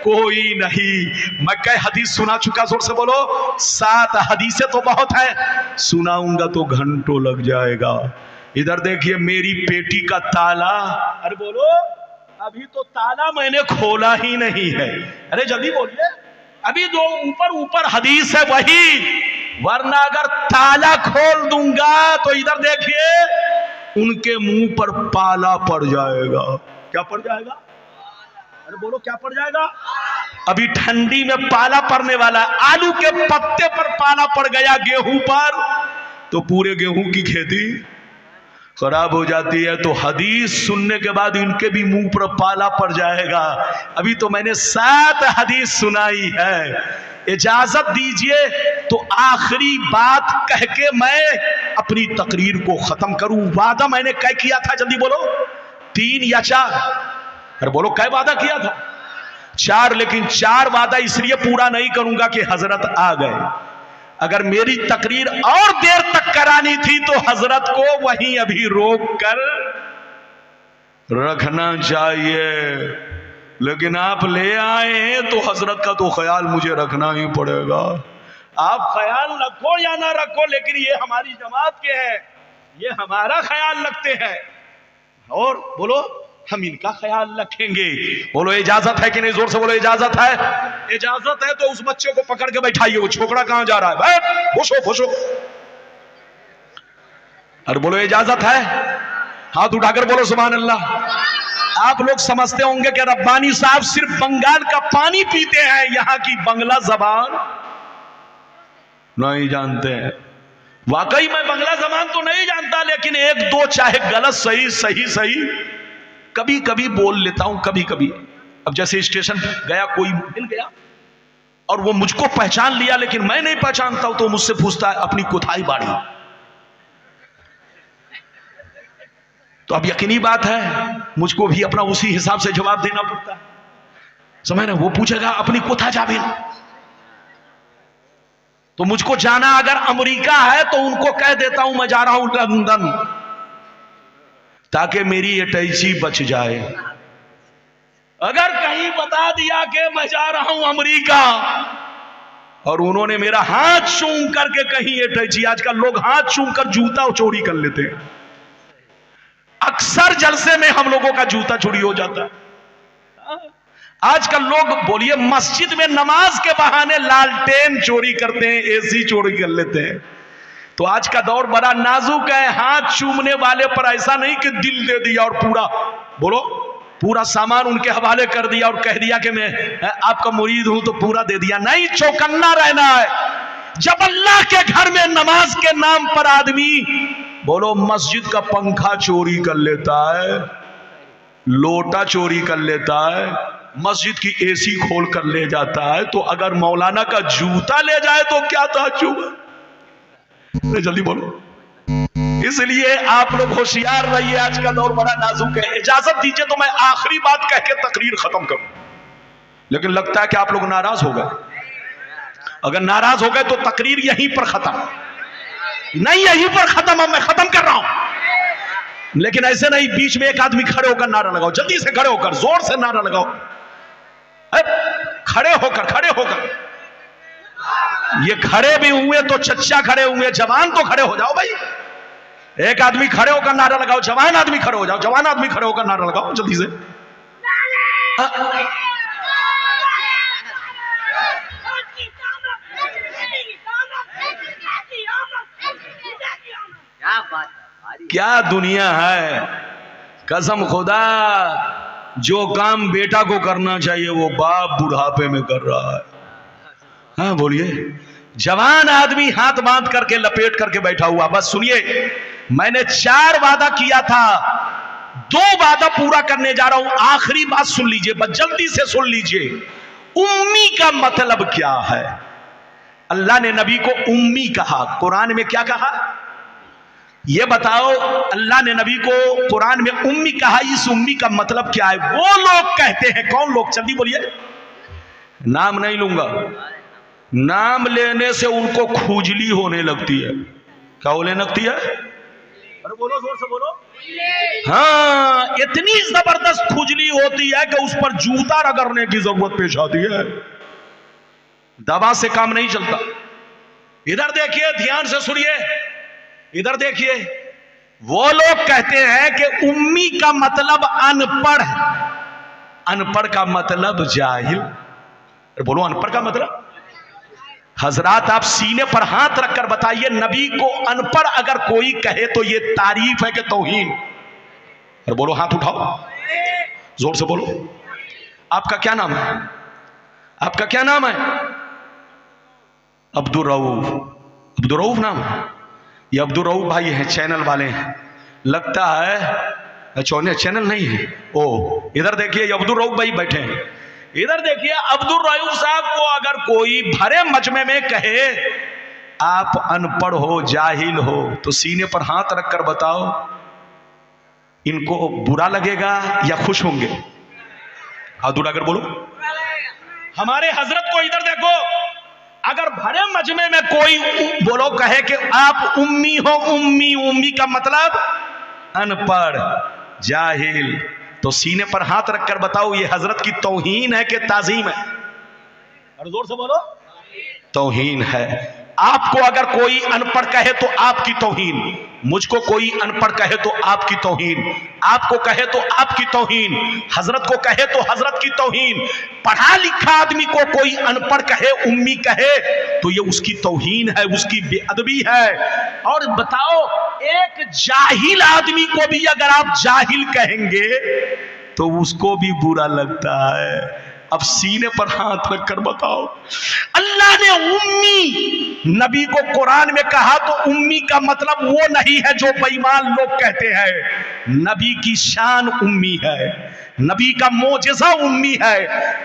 कोई नहीं। मैं कई हदीस सुना चुका, जोर से बोलो, 7 हदीसें तो बहुत है, सुनाऊंगा तो घंटों लग जाएगा। इधर देखिए, मेरी पेटी का ताला, अरे बोलो, अभी तो ताला मैंने खोला ही नहीं है। अरे जल्दी बोलिए, अभी जो ऊपर हदीस है वही, वरना अगर ताला खोल दूंगा तो इधर देखिए, उनके मुंह पर पाला पड़ जाएगा। क्या पड़ जाएगा? अरे बोलो, क्या पड़ जाएगा? अभी ठंडी में पाला पड़ने वाला, आलू के पत्ते पर पाला पड़ गया, गेहूं पर, तो पूरे गेहूं की खेती खराब हो जाती है। तो हदीस सुनने के बाद इनके भी मुंह पर पाला पड़ जाएगा। अभी तो मैंने 7 हदीस सुनाई है। इजाजत दीजिए तो आखिरी बात कह के मैं अपनी तकरीर को खत्म करूं। वादा मैंने क्या किया था, जल्दी बोलो, 3 या 4? अरे बोलो, क्या वादा किया था? 4। लेकिन 4 वादा इसलिए पूरा नहीं करूंगा कि हजरत आ गए। अगर मेरी तकरीर और देर तक करानी थी तो हजरत को वहीं अभी रोक कर रखना चाहिए, लेकिन आप ले आए हैं तो हजरत का तो ख्याल मुझे रखना ही पड़ेगा। आप ख्याल रखो या ना रखो, लेकिन ये हमारी जमात के हैं, ये हमारा ख्याल रखते हैं, और बोलो हम इनका ख्याल रखेंगे। बोलो, इजाजत है कि नहीं? जोर से बोलो, इजाजत है? इजाजत है तो उस बच्चे को पकड़ के बैठाइए। वो छोकरा कहां जा रहा है? बैठ, खुशो। अरे बोलो, इजाजत है? हाथ उठाकर बोलो सुभान अल्लाह। आप लोग समझते होंगे कि रब्बानी साहब सिर्फ बंगाल का पानी पीते हैं, यहां की बंगला जबान नहीं जानते हैं। वाकई मैं बंगला जबान तो नहीं जानता, लेकिन एक दो चाहे गलत सही सही सही कभी कभी बोल लेता हूं, कभी कभी। अब जैसे स्टेशन गया, कोई मिल गया और वो मुझको पहचान लिया, लेकिन मैं नहीं पहचानता हूं, तो मुझसे पूछता है अपनी कोथाई बाड़ी। तो अब यकीनी बात है मुझको भी अपना उसी हिसाब से जवाब देना पड़ता है, समझ रहे? वो पूछेगा अपनी कोथा जाबिन, तो मुझको जाना अगर अमेरिका है तो उनको कह देता हूं मैं जा रहा हूं लंदन, ताकि मेरी अटैची बच जाए। अगर कहीं बता दिया कि मैं जा रहा हूं अमेरिका और उन्होंने मेरा हाथ चूम करके कहीं अटैची, आजकल लोग हाथ चूम कर जूता चोरी कर लेते हैं, अक्सर जलसे में हम लोगों का जूता चोरी हो जाता है। आजकल लोग बोलिए मस्जिद में नमाज के बहाने लालटेन चोरी करते हैं, एसी चोरी कर लेते हैं। तो आज का दौर बड़ा नाजुक है, हाथ चूमने वाले पर ऐसा नहीं कि दिल दे दिया और पूरा बोलो पूरा सामान उनके हवाले कर दिया और कह दिया कि मैं आपका मुरीद हूं तो पूरा दे दिया। नहीं, चौकन्ना रहना है। जब अल्लाह के घर में नमाज के नाम पर आदमी बोलो मस्जिद का पंखा चोरी कर लेता है, लोटा चोरी कर लेता है, मस्जिद की एसी खोल कर ले जाता है, तो अगर मौलाना का जूता ले जाए तो क्या ताज्जुब है? जल्दी बोलो। इसलिए आप लोग होशियार रहिए, आज का दौर बड़ा नाजुक है। इजाजत दीजिए तो मैं आखिरी बात कह के तकरीर खत्म करूं, लेकिन लगता है कि आप लोग नाराज हो गए। अगर नाराज हो गए तो तकरीर यहीं पर खत्म नहीं, यहीं पर खत्म। अब मैं खत्म कर रहा हूं, लेकिन ऐसे नहीं बीच में एक आदमी खड़े होकर नारा लगाओ, जल्दी से खड़े होकर जोर से नारा लगाओ, खड़े होकर। ये खड़े भी हुए तो चच्चा खड़े हुए, जवान तो खड़े हो जाओ भाई। एक आदमी खड़े होकर नारा लगाओ, जवान आदमी खड़े हो जाओ, जवान आदमी खड़े होकर नारा लगाओ जल्दी से। क्या दुनिया है, कसम खुदा, जो काम बेटा को करना चाहिए वो बाप बुढ़ापे में कर रहा है। हाँ बोलिए। जवान आदमी हाथ बांध करके लपेट करके बैठा हुआ। बस सुनिए, मैंने 4 वादा किया था, 2 वादा पूरा करने जा रहा हूं। आखिरी बात सुन लीजिए, बस जल्दी से सुन लीजिए। उम्मी का मतलब क्या है? अल्लाह ने नबी को उम्मी कहा, कुरान में क्या कहा ये बताओ। अल्लाह ने नबी को कुरान में उम्मी कहा, इस उम्मी का मतलब क्या है? वो लोग कहते हैं, कौन लोग? जल्दी बोलिए। नाम नहीं लूंगा, नाम लेने से उनको खुजली होने लगती है। क्या होने लगती है? अरे बोलो, जोर से बोलो। हाँ, इतनी जबरदस्त खुजली होती है कि उस पर जूता रगड़ने की जरूरत पेश आती है। दवा से काम नहीं चलता। इधर देखिए, ध्यान से सुनिए, इधर देखिए। वो लोग कहते हैं कि उम्मी का मतलब अनपढ़, अनपढ़ का मतलब जाहिल। बोलो, अनपढ़ का मतलब? हजरात आप सीने पर हाथ रखकर बताइए, नबी को अनपढ़ अगर कोई कहे तो ये तारीफ है कि तौहीन? और बोलो, हाथ उठाओ, जोर से बोलो। आपका क्या नाम है? आपका क्या नाम है? अब्दुल रऊफ। अब्दुल रऊफ नाम है? ये अब्दुल रऊफ भाई हैं, चैनल वाले हैं लगता है। चैनल नहीं है। ओ इधर देखिए, ये अब्दुल रऊफ भाई बैठे हैं। इधर देखिए, अब्दुल रऊफ साहब को अगर कोई भरे मजमे में कहे आप अनपढ़ हो, जाहिल हो, तो सीने पर हाथ रखकर बताओ, इनको बुरा लगेगा या खुश होंगे? हाथ उठाकर बोलो। हमारे हजरत को इधर देखो, अगर भरे मजमे में कोई बोलो कहे कि आप उम्मी हो, उम्मी, उम्मी का मतलब अनपढ़, जाहिल, तो सीने पर हाथ रखकर बताओ ये हजरत की तौहीन है कि ताजीम है? और जोर से बोलो। तौहीन है। आपको अगर कोई अनपढ़ कहे तो आपकी तौहीन, मुझको कोई अनपढ़ कहे तो आपकी तौहीन, आपको कहे तो आपकी तौहीन, हजरत को कहे तो हजरत की तौहीन। पढ़ा लिखा आदमी को कोई अनपढ़ कहे, उम्मी कहे, तो ये उसकी तौहीन है, उसकी बेअदबी है। और बताओ, एक जाहिल आदमी को भी अगर आप जाहिल कहेंगे तो उसको भी बुरा लगता है। अब सीने पर हाथ रखकर बताओ, अल्लाह ने उम्मी नबी को कुरान में कहा तो उम्मी का मतलब वो नहीं है जो बेईमान लोग कहते हैं। नबी की शान उम्मी है, नबी का मोजज़ा उम्मी है,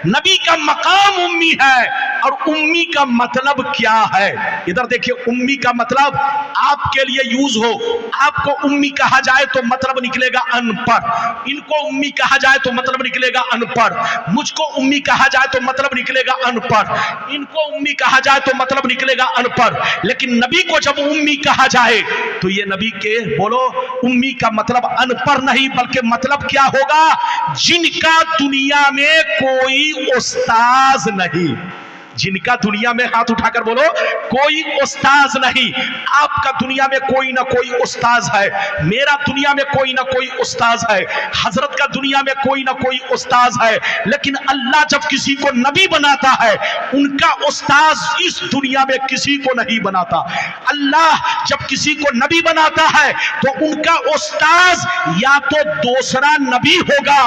नबी का मकाम उम्मी है। और उम्मी का मतलब क्या है? इधर देखिए, उम्मी का मतलब आपके लिए यूज हो, आपको उम्मी कहा जाए तो मतलब निकलेगा अनपढ़, इनको उम्मी कहा जाए तो मतलब निकलेगा अनपढ़, मुझको उम्मी कहा जाए तो मतलब निकलेगा अनपढ़, इनको उम्मी कहा जाए तो मतलब निकलेगा अनपढ़। लेकिन नबी को जब उम्मी कहा जाए तो ये नबी के बोलो उम्मी का मतलब अनपढ़ नहीं, बल्कि मतलब क्या होगा? जिनका दुनिया में कोई उस्ताज नहीं, जिनका दुनिया में, हाथ उठाकर बोलो, कोई उस्ताज नहीं। आपका दुनिया में कोई ना कोई उस्ताज है, मेरा दुनिया में कोई ना कोई उस्ताज है, हजरत का दुनिया में कोई ना कोई उस्ताज है। लेकिन अल्लाह जब किसी को नबी बनाता है, उनका उस्ताज इस दुनिया में किसी को नहीं बनाता। अल्लाह जब किसी को नबी बनाता है तो उनका उस्ताज या तो दूसरा नबी होगा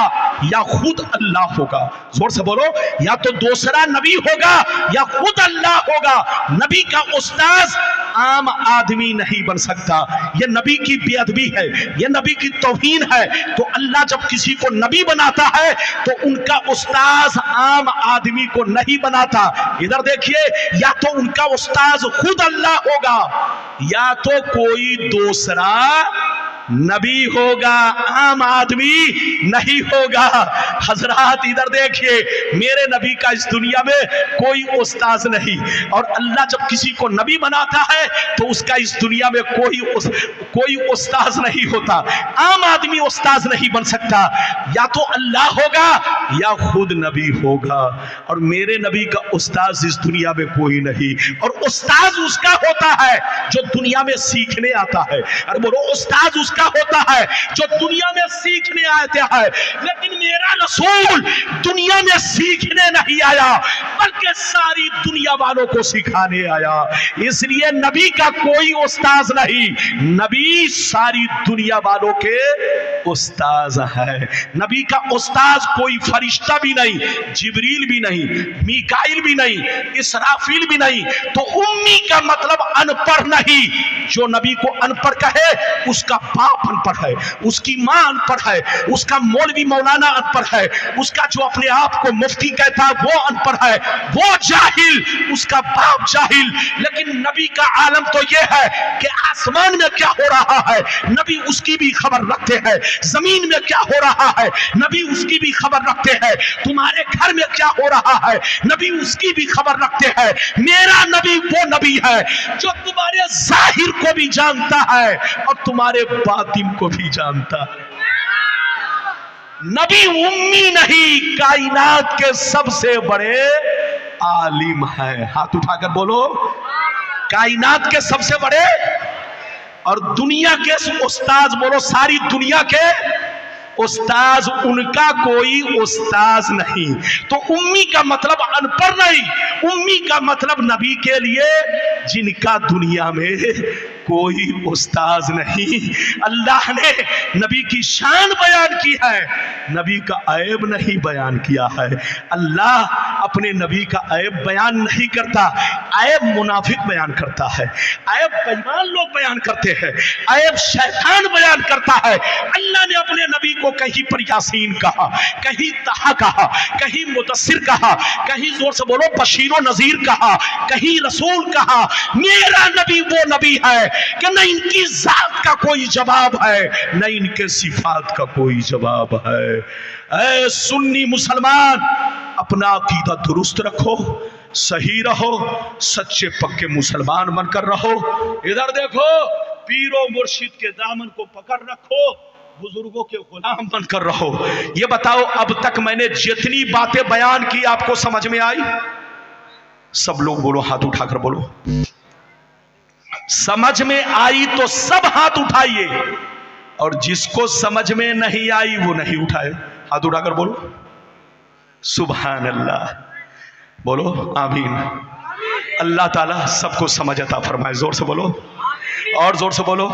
या खुद अल्लाह होगा। जोर से बोलो, या तो दूसरा नबी होगा या खुद अल्लाह होगा। नबी का उस्ताज आम आदमी नहीं बन सकता। यह नबी की बेअदबी है, यह नबी की तौहीन है। तो अल्लाह जब किसी को नबी बनाता है तो उनका उस्ताज आम आदमी को नहीं बनाता। इधर देखिए, या तो उनका उस्ताज खुद अल्लाह होगा या तो कोई दूसरा नबी होगा, आम आदमी नहीं होगा। हजरात इधर देखिए, मेरे नबी का इस दुनिया में कोई उस्ताज नहीं, और अल्लाह जब किसी को नबी बनाता है तो उसका इस दुनिया में कोई उस्ताज नहीं होता। आम आदमी उस्ताज नहीं बन सकता, या तो अल्लाह होगा या खुद नबी होगा। और मेरे नबी का उस्ताज इस दुनिया में कोई नहीं। और उस्ताज उसका होता है जो दुनिया में सीखने आता है। अरे बोलो, उस्ताज उसका होता है जो दुनिया में सीखने आते हैं। लेकिन मेरा रसूल दुनिया में सीखने नहीं आया, बल्कि सारी दुनिया वालों को सिखाने आया। इसलिए नबी का कोई उस्ताज नहीं, नबी सारी दुनिया वालों के उस्ताज है। नबी का उस्ताज कोई फरिश्ता भी नहीं, जिब्रील भी नहीं, मीकाइल भी नहीं, इसराफील भी नहीं। तो उम्मी का मतलब अनपढ़ नहीं। जो नबी को अनपढ़ कहे उसका बाप अनपढ़ है, उसकी मां अनपढ़ है, उसका मौलवी मौलाना अनपढ़ है, उसका जो अपने आप को मुफ्ती कहता है वो अनपढ़ है, वो जाहिल, उसका बाप जाहिल। लेकिन नबी का आलम तो यह है कि आसमान में क्या हो रहा है नबी उसकी भी खबर रखते हैं, जमीन में क्या हो रहा है नबी उसकी भी खबर रखते हैं, तुम्हारे घर में क्या हो रहा है नबी उसकी भी खबर रखते हैं। मेरा नबी वो नबी है जो तुम्हारे जाहिर को भी जानता है और तुम्हारे बातिन को भी जानता है। नबी उम्मी नहीं, कायनात के सबसे बड़े आलिम है। हाथ उठाकर बोलो, कायनात के सबसे बड़े और दुनिया के उस्ताज, बोलो सारी दुनिया के उस्ताज, उनका कोई उस्ताज नहीं। तो उम्मी का मतलब अनपढ़ नहीं, उम्मी का मतलब नबी के लिए जिनका दुनिया में कोई उस्ताज नहीं। अल्लाह ने नबी की शान बयान की है, नबी का ऐब नहीं बयान किया है। अल्लाह अपने नबी का ऐब बयान नहीं करता, ऐब मुनाफिक बयान करता है, ऐब बेईमान लोग बयान करते हैं, ऐब शैतान बयान करता है। अल्लाह ने अपने नबी को कहीं पर यासीन कहा, कहीं तहा कहा, कहीं मुदस्सिर कहा, कहीं जोर से बोलो बशीरो नजीर कहा, कहीं रसूल कहा। मेरा नबी वो नबी है कि न इनकी जात का कोई जवाब है, न इनके सिफात का कोई जवाब है। ऐ सुन्नी मुसलमान, अपना अकीदा दुरुस्त रखो, सही रहो, सच्चे पक्के मुसलमान बनकर रहो। इधर देखो, पीरो मुर्शिद के दामन को पकड़ रखो, बुजुर्गों के गुलाम बनकर रहो। ये बताओ, अब तक मैंने जितनी बातें बयान की आपको समझ में आई? सब लोग बोलो, हाथ उठाकर बोलो, समझ में आई तो सब हाथ उठाइए, और जिसको समझ में नहीं आई वो नहीं उठाए। हाथ उठाकर बोलो सुभान अल्लाह, बोलो आमीन। अल्लाह ताला सबको समझ अता फरमाए, जोर से बोलो। और जोर से बोलो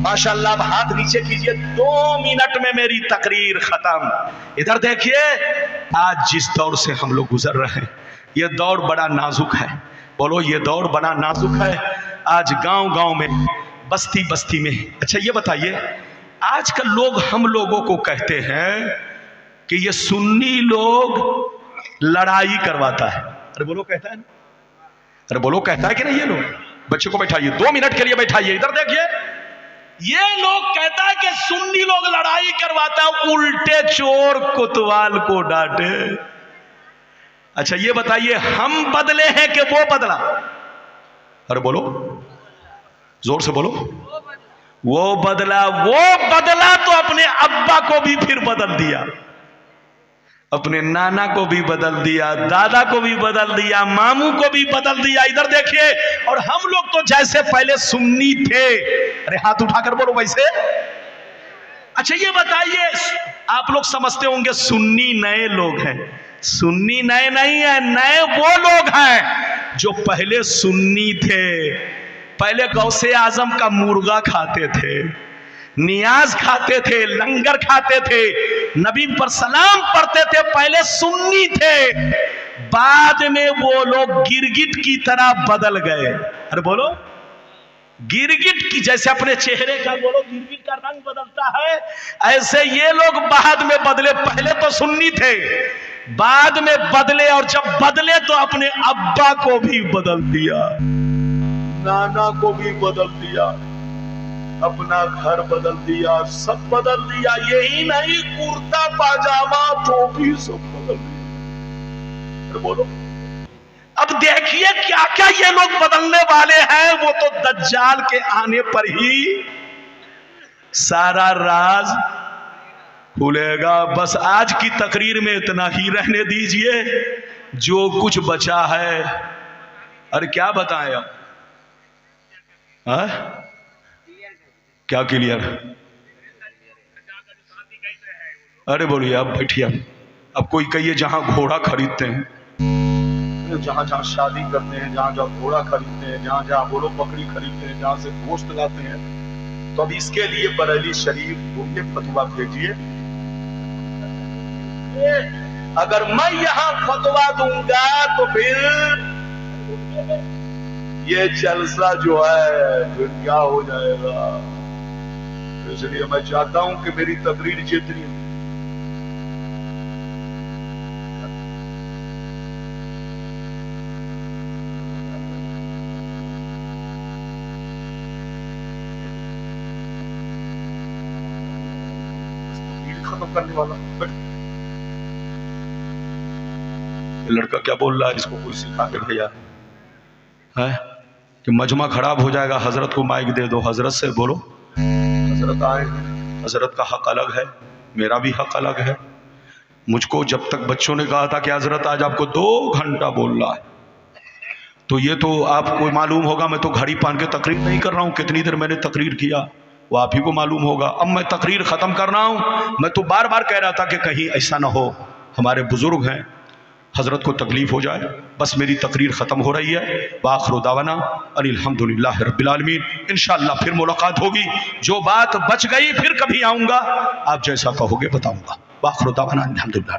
माशाल्लाह। अब हाथ नीचे कीजिए। 2 मिनट में मेरी तकरीर खत्म। इधर देखिए, आज जिस दौर से हम लोग गुजर रहे हैं, ये दौर बड़ा नाजुक है। बोलो, ये दौर बड़ा नाजुक है। आज गांव गांव में, बस्ती बस्ती में। अच्छा ये बताइए, आजकल लोग हम लोगों को कहते हैं कि ये सुन्नी लोग लड़ाई करवाता है। अरे बोलो, कहता है ना? अरे बोलो, कहता है कि नहीं? ये लोग, बच्चे को बैठाइए, 2 मिनट के लिए बैठाइए। इधर देखिए, ये लोग कहता है कि सुन्नी लोग लड़ाई करवाता है, उल्टे चोर कोतवाल को डांटे। अच्छा ये बताइए, हम बदले हैं कि वो बदला? अरे बोलो, जोर से बोलो। वो बदला। वो बदला तो अपने अब्बा को भी फिर बदल दिया, अपने नाना को भी बदल दिया, दादा को भी बदल दिया, मामू को भी बदल दिया। इधर देखिए, और हम लोग तो जैसे पहले सुन्नी थे, अरे हाथ उठाकर बोलो वैसे। अच्छा ये बताइए, आप लोग समझते होंगे सुन्नी नए लोग हैं। सुन्नी नए नहीं है, नए वो लोग हैं जो पहले सुन्नी थे, पहले गौसे आजम का मुर्गा खाते थे, नियाज खाते थे, लंगर खाते थे, नबी पर सलाम पढ़ते थे, पहले सुन्नी थे। बाद में वो लोग गिरगिट की तरह बदल गए। अरे बोलो, गिरगिट की जैसे अपने चेहरे का, बोलो, गिरगिट का रंग बदलता है, ऐसे ये लोग बाद में बदले। पहले तो सुन्नी थे, बाद में बदले, और जब बदले तो अपने अब्बा को भी बदल दिया, नाना को भी बदल दिया, अपना घर बदल दिया, सब बदल दिया। यही नहीं, कुर्ता पाजामा टोपी सब बदल दिया। बोलो, अब देखिए क्या क्या ये लोग बदलने वाले हैं। वो तो दज्जाल के आने पर ही सारा राज खुलेगा। बस आज की तकरीर में इतना ही रहने दीजिए, जो कुछ बचा है। अरे क्या बताएं अब? क्या क्लियर? अरे बोलिए, अब बैठिए। अब कोई कहिए जहां घोड़ा खरीदते हैं, जहां जहां शादी करते हैं, जहां जहां घोड़ा खरीदते हैं, जहां जहां बोलो बकरी खरीदते हैं, जहां से गोश्त लाते हैं, तो अब इसके लिए बरेली शरीफ बोलिए फतवा भेजिए। अगर मैं यहां फतवा दूंगा तो फिर ये जलसा जो है फिर क्या हो जाएगा। इसलिए मैं चाहता हूं कि मेरी तकरीर जितनी खत्म करने वाला। लड़का क्या बोल रहा है, इसको कोई सिखा के भैया है कि मजमा खराब हो जाएगा, हजरत को माइक दे दो, हजरत से बोलो। हजरत आए, हजरत का हक अलग है, मेरा भी हक अलग है। मुझको जब तक बच्चों ने कहा था कि हजरत आज आपको 2 घंटा बोलना है, तो ये तो आपको मालूम होगा, मैं तो घड़ी पान के तकरीर नहीं कर रहा हूँ। कितनी देर मैंने तकरीर किया वो आप ही को मालूम होगा। अब मैं तकरीर ख़त्म कर रहा हूँ। मैं तो बार बार कह रहा था कि कहीं ऐसा ना हो, हमारे बुजुर्ग हैं, हजरत को तकलीफ हो जाए। बस मेरी तकरीर ख़त्म हो रही है। वाखिर दावाना अल्हम्दुलिल्लाह रब्बिल आलमीन। इंशाअल्लाह फिर मुलाकात होगी। जो बात बच गई फिर कभी आऊँगा, आप जैसा कहोगे बताऊँगा। वाखिर दावाना अल्हम्दुलिल्लाह।